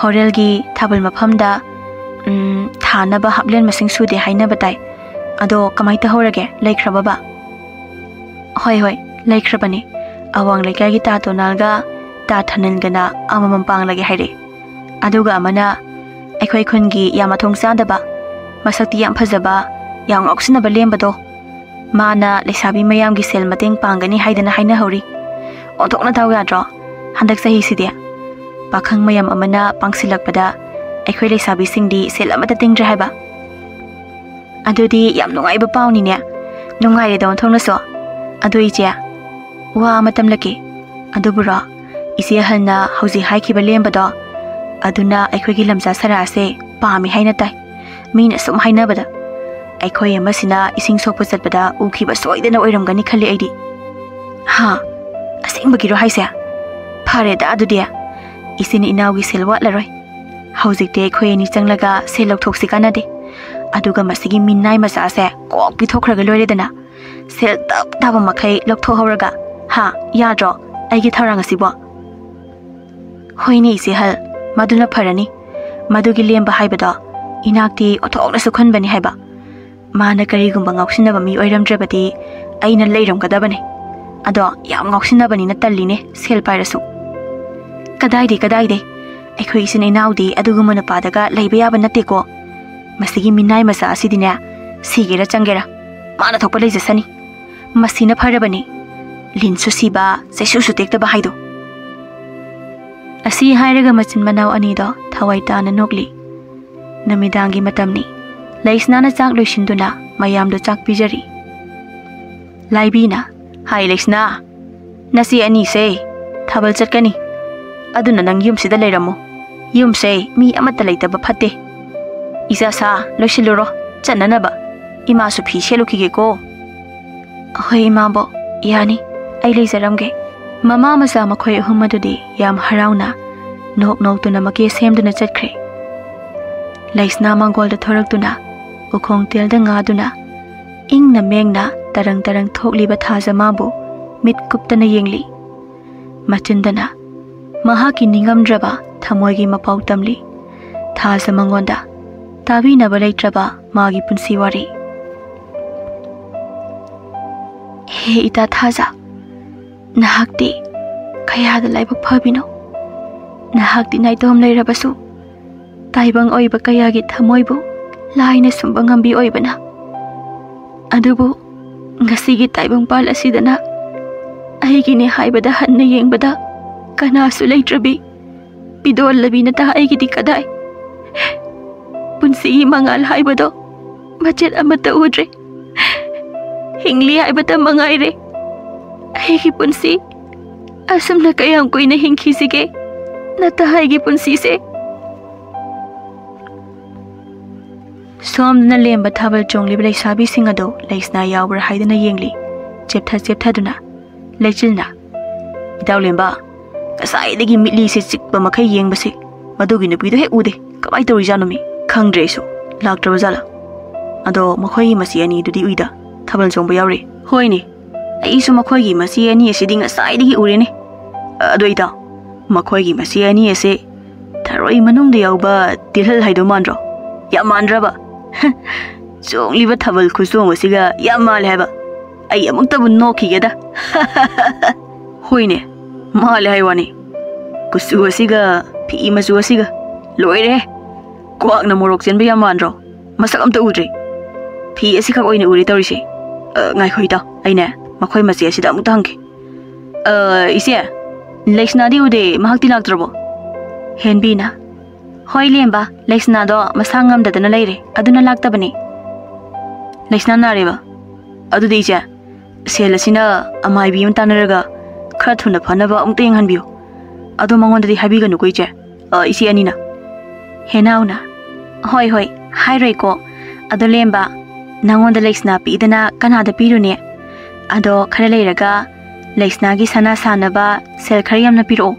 ꯍꯣꯔꯦꯜꯒꯤ ꯊꯥꯕꯜ ꯃꯐꯝꯗ ꯊꯥꯅꯕ ꯍꯥꯞꯂꯦꯟ ꯃꯁꯤꯡ ꯁꯨꯗꯦ ꯍꯥꯏꯅꯕ ꯇꯥꯏ ꯑꯗꯣ ꯀꯃꯥꯏ ꯇꯧꯍꯧꯔꯒꯦ ꯂꯩꯈ꯭ꯔꯕꯕ ꯍꯣꯏ ꯂꯩꯈ꯭ꯔꯕꯅꯤ ꯑꯋꯥꯡ ꯂꯩꯀꯥꯏꯒꯤ ꯇꯥ ꯇꯣꯅꯥꯜꯒ ꯇꯥ ꯊꯅꯟꯒꯅ ꯑꯃꯃꯝ ꯄꯥꯡꯂꯒꯦ ꯍꯥꯏꯔꯦ ꯑꯗꯨꯒ ꯑꯃꯅ ꯑꯩꯈꯣꯏ ꯈꯨꯟꯒꯤ ꯌꯥꯝ ꯃꯊꯣꯡ ꯆꯥꯗꯕ ꯃꯁꯛꯇꯤ ꯌꯥꯝ ꯐꯖꯕ ꯌꯥꯝ ꯉꯥꯎꯁꯤꯟꯅꯕ ꯂꯦꯝꯕꯗꯣ ꯃꯥꯅ ꯂꯩꯁꯥꯕꯤ ꯃꯌꯥꯝꯒꯤ ꯁꯦꯜ ꯃꯇꯦꯡ ꯄꯥꯡꯒꯅꯤ ꯍꯥꯏꯗꯅ ꯍꯥꯏꯅꯍꯧꯔꯤ ꯑꯣꯟꯊꯣꯛꯅ ꯗꯥꯎ ꯌꯥꯗ꯭ꯔꯣ ꯍꯟꯗꯛ ꯆꯍꯤꯁꯤꯗꯤ ꯄꯥꯈꯪ ꯃꯌꯥꯝ ꯑꯃꯅ ꯄꯥꯡꯁꯤꯜꯂꯛꯄꯗ ꯑꯩꯈꯣꯏ ꯂꯩꯁꯥꯕꯤꯁꯤꯡꯗꯤ ꯁꯦꯜ ꯑꯃꯠꯇ ꯇꯤꯡꯗ꯭ꯔꯦ ꯍꯥꯏꯕ ꯑꯗꯨꯗꯤ ꯌꯥꯝ ꯅꯨꯡꯉꯥꯏꯕ ꯄꯥꯎꯅꯤꯅꯦ ꯅꯨꯡꯉꯥꯏꯔꯦꯗ ꯑꯣꯟꯊꯣꯛꯅꯁꯨ ꯑꯗꯨ ꯏꯆꯦ ꯋꯥ ꯑꯃ ꯇꯝꯂꯛꯀꯦ ꯑꯗꯨꯕꯨꯔꯣ ꯏꯆꯦ ꯍꯜꯅ ꯍꯧꯖꯤꯛ ꯍꯥꯏꯈꯤꯕ ꯂꯦꯝꯕꯗꯣ ꯑꯗꯨꯅ ꯑꯩꯈꯣꯏꯒꯤ ꯂꯝꯆꯥ ꯁꯔꯥꯁꯦ ꯄꯥꯝꯃꯤ ꯍꯥꯏꯅ ꯇꯥꯏ ꯃꯤꯅ ꯁꯨꯝ ꯍꯥꯏꯅꯕꯗ ꯑꯩꯈꯣꯏ ꯑꯃꯁꯤꯅ ꯏꯁꯤꯡ ꯁꯣꯛꯄ ꯆꯠꯄꯗ ꯎꯈꯤꯕ ꯁꯣꯏꯗꯅ ꯑꯣꯏꯔꯝꯒꯅꯤ ꯈꯜꯂꯤ ꯑꯩꯗꯤ ꯍꯥ ꯑꯁꯦꯡꯕꯒꯤꯔꯣ ꯍꯥꯏꯁꯦ ꯐꯔꯦꯗ ꯑꯗꯨꯗꯤ ꯏꯆꯤꯟ ꯏꯅꯥꯎꯒꯤ ꯁꯦꯜ ꯋꯥꯠꯂꯔꯣꯏ ꯍꯧꯖꯤꯛꯇꯤ ꯑꯩꯈꯣꯏ ꯑꯅꯤ ꯆꯪꯂꯒ ꯁꯦꯜ ꯂꯧꯊꯣꯛꯁꯤ ꯀꯥꯟꯅꯗꯦ ꯑꯗꯨꯒ ꯃꯁꯤꯒꯤ ꯃꯤꯅꯥꯏ ꯃꯆꯥꯁꯦ ꯀꯣꯛ ꯄꯤꯊꯣꯛꯈ꯭ꯔꯒ ꯂꯣꯏꯔꯦꯗꯅ ꯁꯦꯜ ꯇꯞ ꯇꯥꯕ ꯃꯈꯩ ꯂꯧꯊꯣꯛꯍꯧꯔꯒ ꯍꯥ ꯌꯥꯗ꯭ꯔꯣ ꯑꯩꯒꯤ ꯊꯧꯔꯥꯡ ꯑꯁꯤꯕꯣ ꯍꯣꯏꯅꯦ ꯏꯆꯦ ꯍꯜ ꯃꯗꯨꯅ ꯐꯔꯅꯤ Madugi lemba haibada inakti othoknasu khunbani haiba mana karigumba ngausinaba mi oiramdrabadi aina leiramgadabani ado yam ngausinabani na talline sel pairasu kadaide aikhoi isin inaudi adugumana padaga leiba yaba nateko masigi minai masa asidine sigera changera mana thokpa leijasani masina pharabani linsu siba sesusu tektaba haido asi hairaga machin manau anido thawai tana nokli namidangi matamni Laisnana chak loisinduna mayamdo chak pijari Laibina hai Laisna nasi ani se thabal chatkani aduna nang yum sida leiramo yum se mi amata leitaba phatte isa sa loisiluro chananaba ima su phi selukige ko hoi ma bo yani ai leizaramge mama masa makhoi ahumadudi yam harauna nok tuna make semduna chatkre Laisna mangol da thoraktuna ukhong telda ngaduna ingna mengna tarang thokliba thaja mabu mit kuptana yengli machindana mahaki ningamdraba thamoigi mapau tamli thaja mangonda tabina balaitraba magi punsi wari he ita thaja nahakti khayada laibak phabino nahakti naitom leirabasu taibang oiba kayagi thamoibu laina sumba ngambi oibana adubu ngasigi taibang pal asidana aigine haibada hanna yengbada kanasu leitrabi pidol labina ta aigidi kadai punsi mangal haibado machet amata udre hingli haibata mangaire aigi punsi asumna kayam koina hingkhisige nata haigi punsi se Somna lemba thabal chongli blai sabi singado Laisna yawbra haidana yengli cheptha duna lechilna idaw lemba kasai degi mitli se chikpa makhai yengbase madugi nupi do he ude kamai tori janumi khangdre su laktra jala ado makhoi masi ani dudi uida thabal chongba yawre hoine ai su makhoi gi masi ani siding asai degi ure ne ado ida makhoi gi masi ani ase tharoi manung de yawba tilhal haido mandro ya mandraba Chongliba thabal khusong asiga yamal haiba ai amukta bun nokhigeda hoine mal haiwani kusu asiga phi masu asiga loire kwak na morok chen ba yamandro masak amta udre phi asika oine uri tawrise ngai khoida aine makhoi masi asida amukta hangke ise Laisna di ude mahakti laktrabo henbina Hoi lemba Laisna do masangam dadana leire aduna laktabani Laisna nareba adu deija selasina amai bi untanaraga khara thuna phanaba amte yenghanbiyo adu mangondadi habiga nu koije isi anina henauna hoi hairoi ko adu lemba nangonda Laisna pidana kanada pirune ado khara leiraga Laisna gi sana sanaba sel khara yamna piro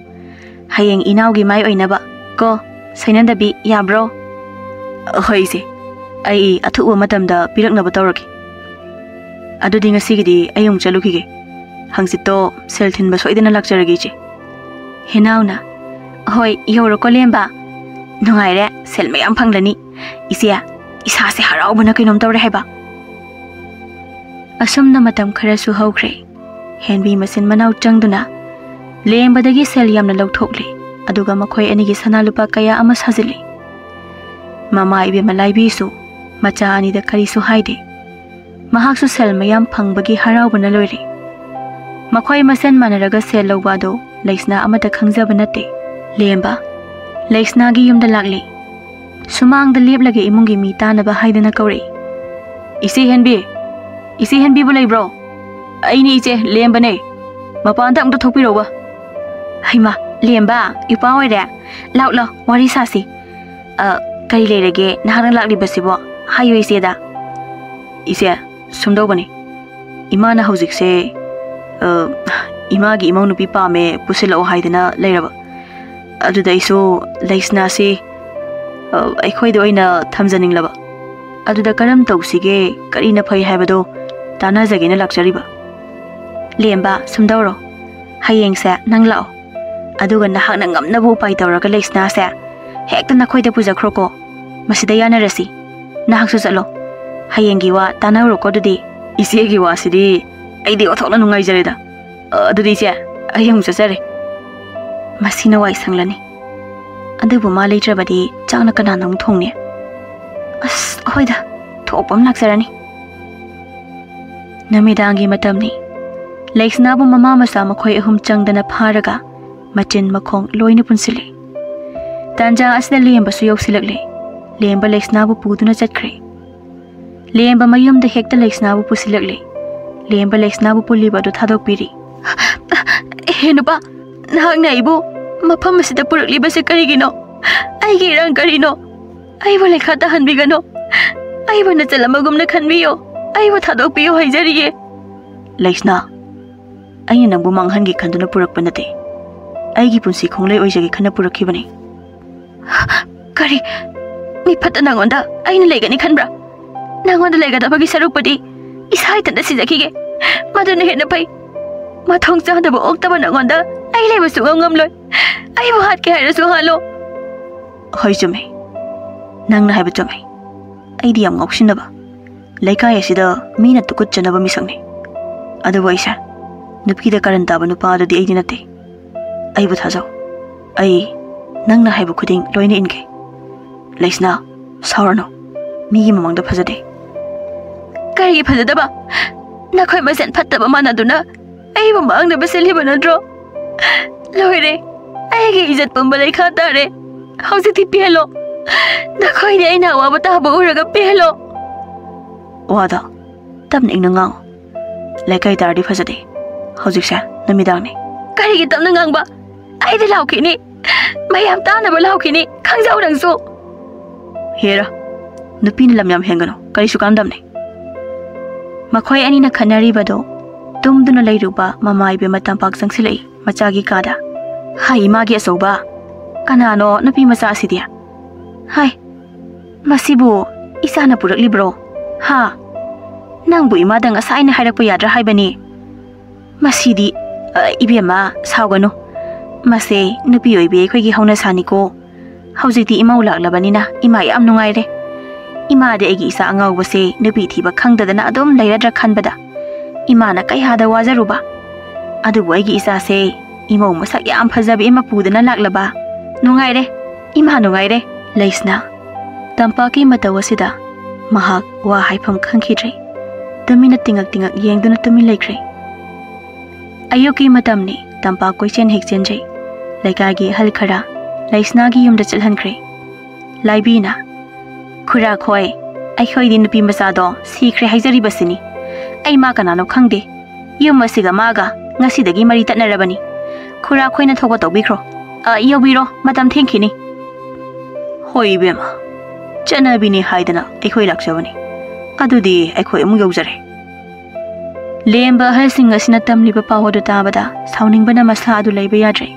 hayeng inaugi mai oinaba ko Sainandabi yabro hoise ai Athouba matamda piraknaba tawraki adudi ngasigidi ayung chalukige hangsito selthin ba soidana lakcharagi che henauna hoi yoro kolemba nungaire sel mayam phanglani isia isa se haraubuna kainom tawre heba asumna matam khara su haukhre henbi masin manau changduna lembadagi sel yamna lawthokle aduga makhoi anigi sanalupa kaya ama sajili mama ibe malai bisu macha ani da kari su haide mahaksu sel mayam phangbagi haraubana loire makhoi masen manaraga sel lawbado Laisna amata khangjaba nate lemba Laisna gi yumda lagli sumang da leblage imungi mi tanaba haidana kaure isi henbi bulai bro aini iche lemba ne mapanda amta thokpiroba haima lemba ipa oire law wari sasi kari leirege nahana lakli basibo hayo iseda ise sumdo bani imana hojik se imagi imau nupi pame pusilo haidana leiraba aduda isu Laisna se aikhoi do ina thamjaning laba aduda karam tawsige karina phai haibado tana jagena lakchariba lemba sumdoro hayeng se nang lao aduga nahakna ngamnabu pai tawraga Laisna se hekta nakhoi da pujakhro ko masida yana rasi nahak su chalo hayengi wa tanaro ko dudi ise gi wa sidi aidi othokna nungai jare da adudi che ayang sa sare masina wai sanglani adu bu ma leitra badi changna kana nang thongni as hoida thopam laksarani namidangi matamni Laiksna bu mama masa makhoi ahum changdana pharaga machin makhong loina punsili tanjang asna lemba su yoksilakle lemba laiksna bu puduna chatkre lemba mayum da hekta laiksna bu pusilakle lemba laiksna bu puliba do thadok piri henupa nahak na ibu mafam masida purakli base karigino ai gi rang karino ai bo lekha ta hanbigano ai bo na chalamagum na khanbiyo ai bo thadok piyo haijariye laiksna ai nang bu manghan gi khanduna purak panate ai gi punsi khonglei oijagi khana purakhi bani kari mi phata nangonda ai na legani khanbra nangonda legada bagi sarupati isai tanda sijakige madune hena pai mathong cha da bo okta ba nangonda ai leba su ngam loi ai bo hat ke haira su halo hoi jume nang na haiba jume ai di am ngokshina ba laikai asida mina tukut chana ba misangni adu waisa nupi da karan taba nupa adudi ai dinate ai bu thajau ai nang na haibu khuding loina inge laisna saurano mi gi mamang da phajade kari gi phajada ba na khoi ma sen phatta ba mana duna ai bu mang da baseli banadro loire ai gi izat pamba lai khata re hausi ti pelo na khoi de ai na wa ba ta ba uraga pelo wada tamna ing na ngang laikai tardi phajade hojiksa namidangni kari gi tamna ngang ba ai de laukhini mayam ta na ba laukhini khangjau rangsu hera nupin lamyam hengano kari su kandamne makhoi ani na khanari bado tumduna leiruba mamai be matam pak sangsilai machagi kada hai magi asoba kanano nupi macha sidia hai masibu isana purak libro ha nangbu imadang asai na hairak pa yadra haibani masidi ibema saugano mase nupi oibe khoi gi hauna sani ko haujiti imau laklabanina ima yam nungaire ima de egi isa angau base nupi thiba khangdadana adom leiradra khanbada ima na kai hada wajaruba adu boi gi isa se imau masak yam phajabi ima pudana laklaba nungaire ima nungaire leisna tampaki matawasida mahak wa haifam khangkhidre tamina tingak yengduna tumi laikre ayoki matamni tampa koichen hekchen jai laikagi hal khara laisna gi yumda chalhankre laibina khura khoi ai khoi din nupi masa do sikre haijari basini ai ma kanano khangde yum asiga maga ngasi dagi mari tatnarabani khura khoina thoba tobikro yobiro matam thengkhini hoi bema chanabini haidana ai khoi lakjabani adudi ai khoi amu yojare lemba halsing asina tamliba pawodu tabada sauningbana masa adu leiba yadre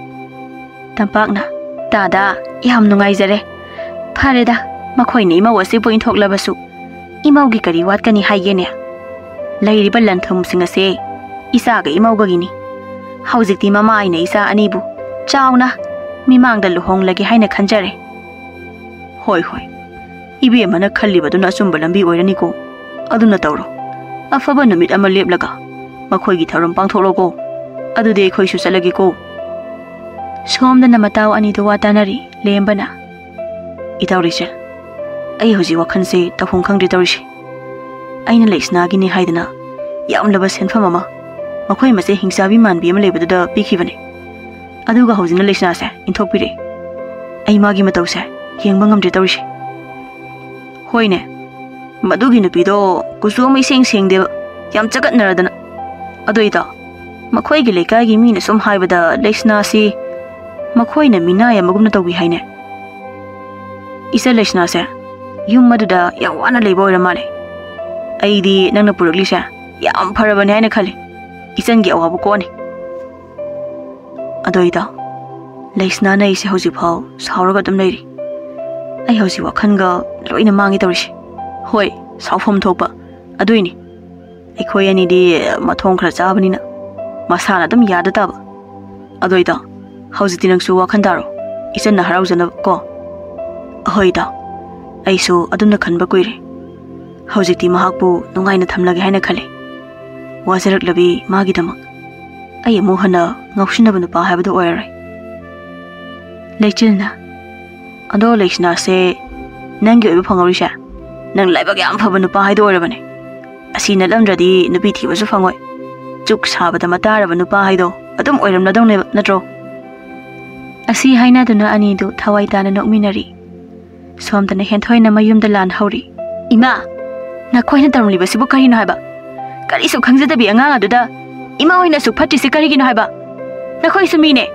tampakna tada yam nungai jare phareda makhoi ni ma wasi point thoklabasu imau gi kari wat kani haigene leiriba lantham singase isa ga imau ga gini haujikti mama aina isa anibu chauna mimang da luhong lagi haina khanjare hoi ibe mana khalliba duna sumba lambi oirani ko aduna tawro afaba numit ama leplaga makhoi gi tharum pangthologo adude khoi su chalagi ko somda na mataw ani do watanari lembana itawrise ai hoji wakhan se tafung khangri tawrise aina leisna gi ni haidana yam laba senfam ama makhoi mase hingsabi manbi ama lebadu da pikhibane aduga hojina leisna se inthokpire ai magi matawse yengba ngamdre tawrise hoine madugi nupido kusum iseng sengde yam chagat naradana adoida makhoi gi lekai gi mina sum haibada leisna si makhoi na mina ya magumna tawbi haine isa leisna se yum maduda ya wana leibo ramane aidi nangna purukli sa yam pharabane haina khali isan gi awabu ko ne adoida leisna na ise hoji phau sauraga dum leiri ai hoji wakhan ga loina mangi tawri hoi saufam thopa aduini ekhoi ani di mathong khara chabanina masana dum yada taba adoida hauji tinang su wakhan daro isan na harau jana ko Hoida, aisu adumna khanba koire. Hojikti mahakpu nungaina thamlage haina khale. Wajarak labi magi damak. Ai amu hana ngausinaba nupa haibadu oirai. Leichilna. Ando leichna se nangi oiba phangarisha. Nang laibag yam phaba nupa haidu oirabane. Asina lamdradi nupi thibasu phangoi. Juk sabada mataraba nupa haido adum oiram ladong natro. Asi haina duna ani du thawai tana nokminari. Somdana henthoina mayumda lan hauri. Ima, nakoina tarumliba sibu karino haiba. Kari su khangzadabi angang aduda ima hoina su phatti se karigino haiba. Nakoi su mine.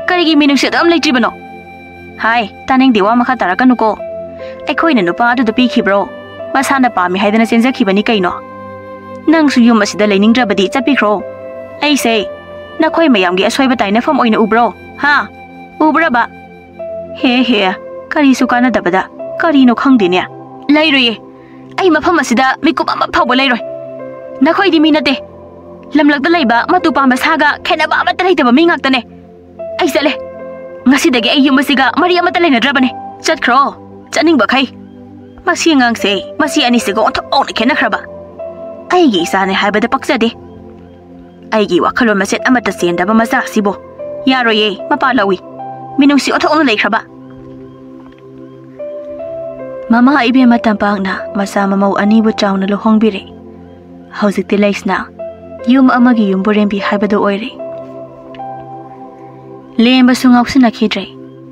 Karigi minung se dam leitribano. Hai, taning dewa makha tarakanu ko. Aikhoina nupa adu da pikhibro. Masana pami haidana senjakhibani kaino. Nang su yum asida leiningdrabadi chapikhro. Ai sei, nakoi mayamgi aswaiba taina fam oina ubro. Ha, ubraba. He, kari su kana dabada. Kari no khangdine. Lairoye. Ai mafam asida mikup ama phawba lairoi. Nakoi di minate. Lamlakda laiba matu pamba saga khenaba amata leitaba mi ngaktane. Ai chale. Ngasidagi ai yum asiga mari amata leinadrabane. Chatkhro. Chaningba khai. Masi ngang se, masi ani se go onthok on khenakhraba. Ai gi isane haibada pakjade. Ai gi wakhalon maset amata sendaba masa sibo. Yaroye mapa lawi. Minung si onthok on leikraba. Mama ibe matampangna masa mamau ani bu chawna lo hongbire. Hojikti leisna yum amagi yum borembi haibado oire. Lemba sungausina khidre.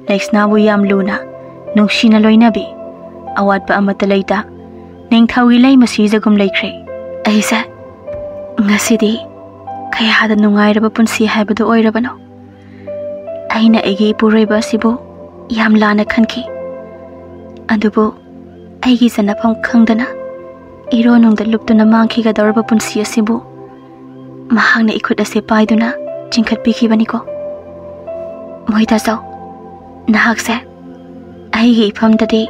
Leisna bu yam luna nungsina loinabi. Awatpa amata leita ningthawi lei masijagum leikre. Aisa ngasidi kayada nungairaba punsi haibado oirabano. Aina egi puroiba sibo yam lana khanki. Adubo aigi sanapam khangdana ironungda luptuna mangkhigadorba punsi asibu mahangna ikut ase paiduna chingkhatpikhibani ko. Moita saw nahakse aigi ifamdadi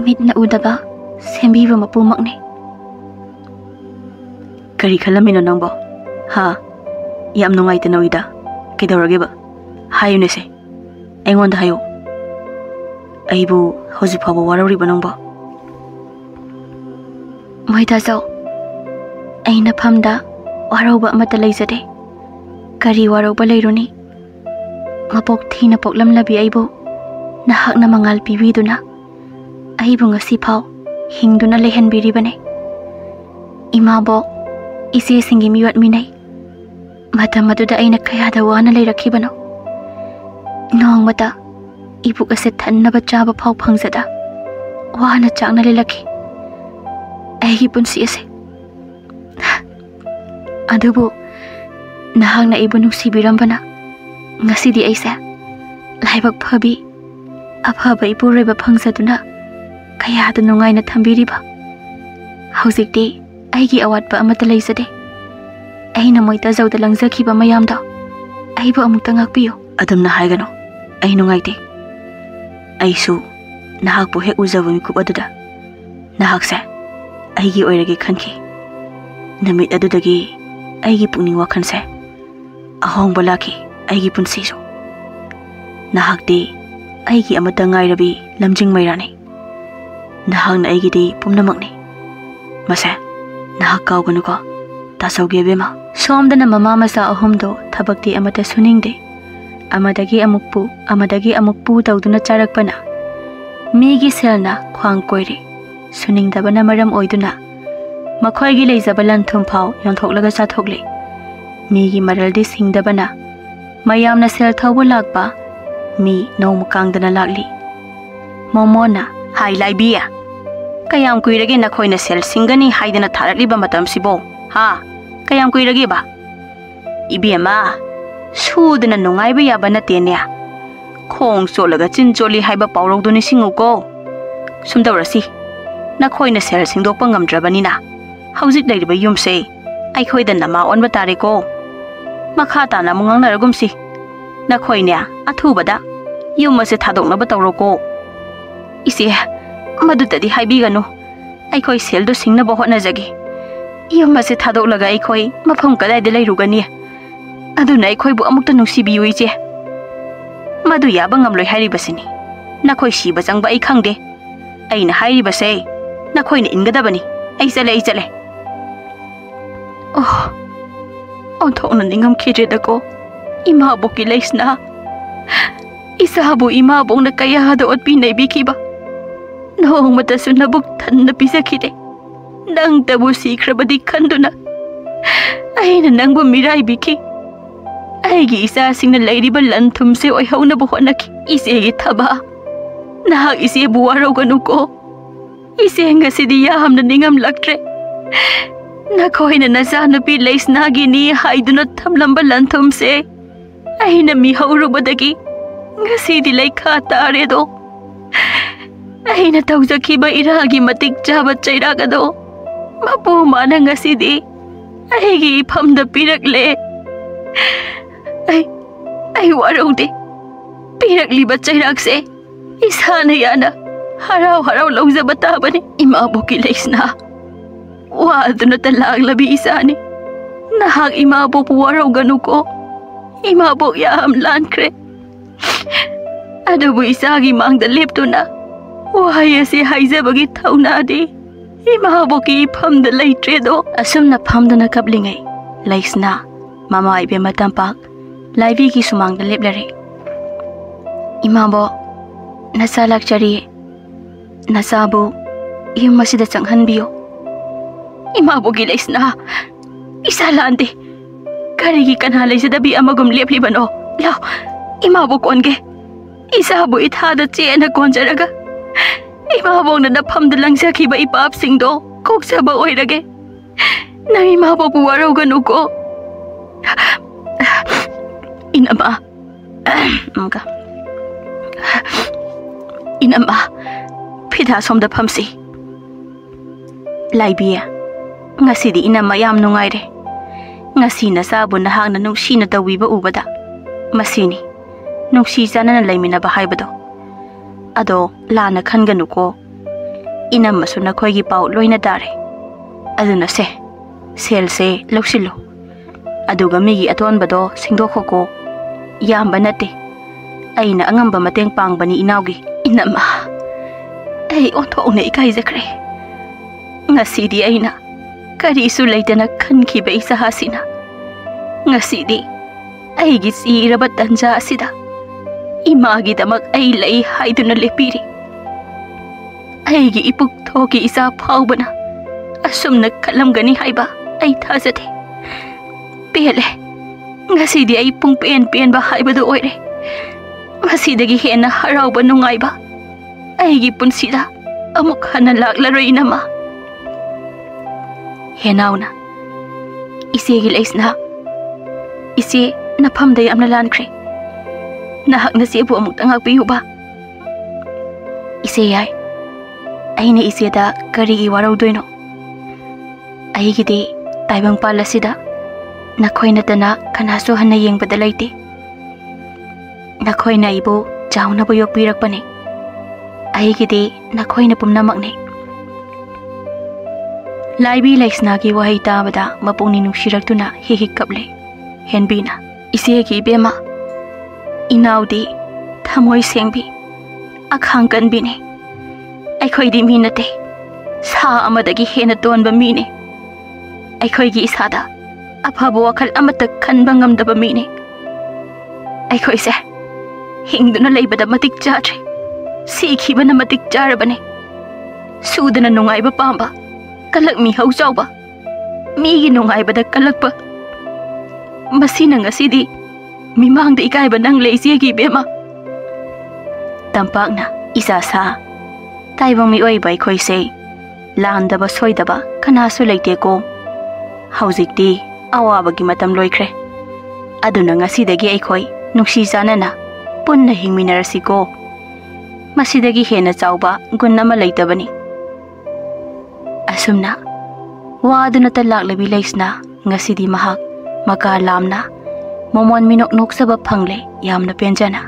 mitna udaba sembiba mapumakne. Kari khalamino nangbo? Ha, yam nungaitana uida. Kedaurageba? Hayune se. Engonda hayo. Aibu hojik phaba warauriba nangbo? Moita saw aina phamda warauba amata leijade. Kari warauba leiruni. Mapok thina poklamlabi aibu nahakna mangal pibiduna aibu ngasi phau hingduna lehanbiribane. Imabo ise singi miwat minai matam aduda aina kayada wana leirakhibano. Nongmata ibuk ase thannaba chaba phau phangjada wana chakna lelakhi. Aigi punsi ase adubu nahakna ibu nungsibirambana ngasidi aisa laibak phabi aphaba ipureiba phangsaduna kayada nungaina thambiriba. Hojikti aigi awatpa amata leisade. Aina moita zawda langjakhiba mayamda aibu amukta ngakpiyo. Adumna haigano ai nungaite. Aisu nahakpu hek uzaba mikup aduda nahakse aigi oirage khanki. Namit adudagi aigi pungning wakhanse ahongba laki aigi punsisu. Nahakti aigi amata ngairabi lamjing mairani. Nahakna aigidi pumnamakni. Mase nahak kauganu ko tasawge bema. Somdana mama masa ahumdo thabakti amata suningde. Amadagi amukpu tawduna charakpana. Migi selna khwang koire. Suningdabana maram oiduna. Makhoigi leijaba lanthum phau yonthoklaga chathokle. Migi maraldi singdabana. Mayamna sel thawba lakpa. Mi nomukangdana lakli. Momona hai laibiya. Kayam kuirage nakhoina sel singani haidana tharakliba matam sibo. Ha, kayam kuirage ba? Ibiyama sudana nungaiba yaba natene. Khong cholaga chin choli haiba pawrogduni singuko. Sumdawrasi nakhoina sel singdokpa ngamdrabanina hojik leiriba yumse aikhoida nama onba tare ko. Makha tana mungang naragumsi nakhoine athubada yum ase thadoknaba tawroko. Ise madutadi haibiganu aikhoi seldo singnaba hotnajagi. Yum ase thadoklaga aikhoi mafam kadaida leirugani. Aduna aikhoi bu amukta nungsibiyu iche. Madu yaba ngamloi hairibasini. nakhoi siba changba ai khangde aina hairiba se nakhoi na ingadabani ai chale oh onthona ningam khire da ko ima boki leisna isabu ima bong na kaya da otpi nei bi khiba nong mata sunna buk than na pisa khide nang tabu sikrabadi khanduna aina nangbu mirai bi khi aigi isa singna leiriba lan thum se oi hauna bu honaki ise gi thaba na ise bu waro ganu ko ise nga sidi ya hamna ningam laktre na khoina na sa na pi leisna gi ni haiduna thamlamba lan thum se aina mi hauru badagi nga sidi leikha tare do aina tawjaki ba iragi matik jaba chaira ga do mapu mana nga sidi aigi phamda pirakle ai waraude pirakli ba chairak se isana yana harau laujaba tabani ima boki leisna wa aduna talaglabi isani nahak ima bo warau ganu ko ima bo yam lankre adubu isagi mangda leptuna wahaya se haizabagi thauna de ima boki phamda leitre do asumna phamdana kaplingai leisna mama ibe matampak laibi ki sumangda leplare ima bo nasa lakchari nasabu yum masida changhanbiyo ima bogi leisna isalande kari ki kanha leisadabi amagum leplibano law ima bo konge isabu ithada chena konjaraga ima bo na phamda langsaki ba ipap singdo koksaba oirage nang ima bo buwaro ganu ko inama inama phida somda phamsi laibia ngasidi inama yam nungaire ngasi na sabu na hang na nungsi na tawiba ubada masini nungsi jana na laimina ba haibado ado lana khanganu ko inama suna khoi gi pau loina dare aduna se sel se loksilo aduga migi aton bado singdo khoko yamba nate aina angamba mateng pangbani inawgi inama ai onto ne ikai zakre ngasidi aina kari su leitana khanki be isa hasina ngasidi ai gi siraba tanja asida imagi damak ai lei haiduna lepiri ai gi ipuk thoki isa phaubana asumna kalamgani haiba ai thajate pele ngasidi ai pung pen ba haibadu oire ngasidagi hena harauba nungaiba aigi punsida amuk hana laklaroi inama henauna ise gi leisna ise na phamdai amna lankre na hakna sebu amuk tangak piyuba ise yai aina ise da kari gi warau doino aigi de taibang palasida nakhoina tana kanaso hana yengbada laite nakhoina ibo jauna bo yokpirakpane aigi de nakhoina pumnamakne laibi leisna ki wahai tabada mapungni nungsirak-tuna hi kaple henbina ise ki bema inaudi thamoi sengbi akhang kanbine aikhoi di minate sa amadagi hena tonba mine aikhoi gi isada afaba wakhal amata khanba ngamdaba mine aikhoi se hingduna leibada matik chatre sikhibana matik charabane sudana nungaiba pamba kalak mi hau chauba migi nungaibada kalakpa masina ngasidi mimangda ikaiba nang leisiagi bema tampakna isa sa taibang mi oi bai khoi se landaba soidaba kanasu leite ko haujikti awabagi matam loikre aduna ngasidagi aikhoi nungsi janana punna hingminarasi ko masidagi hena chauba gunnama leitabani asumna waduna talak-labi leisna ngasidi mahak maka lamna momon minok nok saba phangle yamna penjana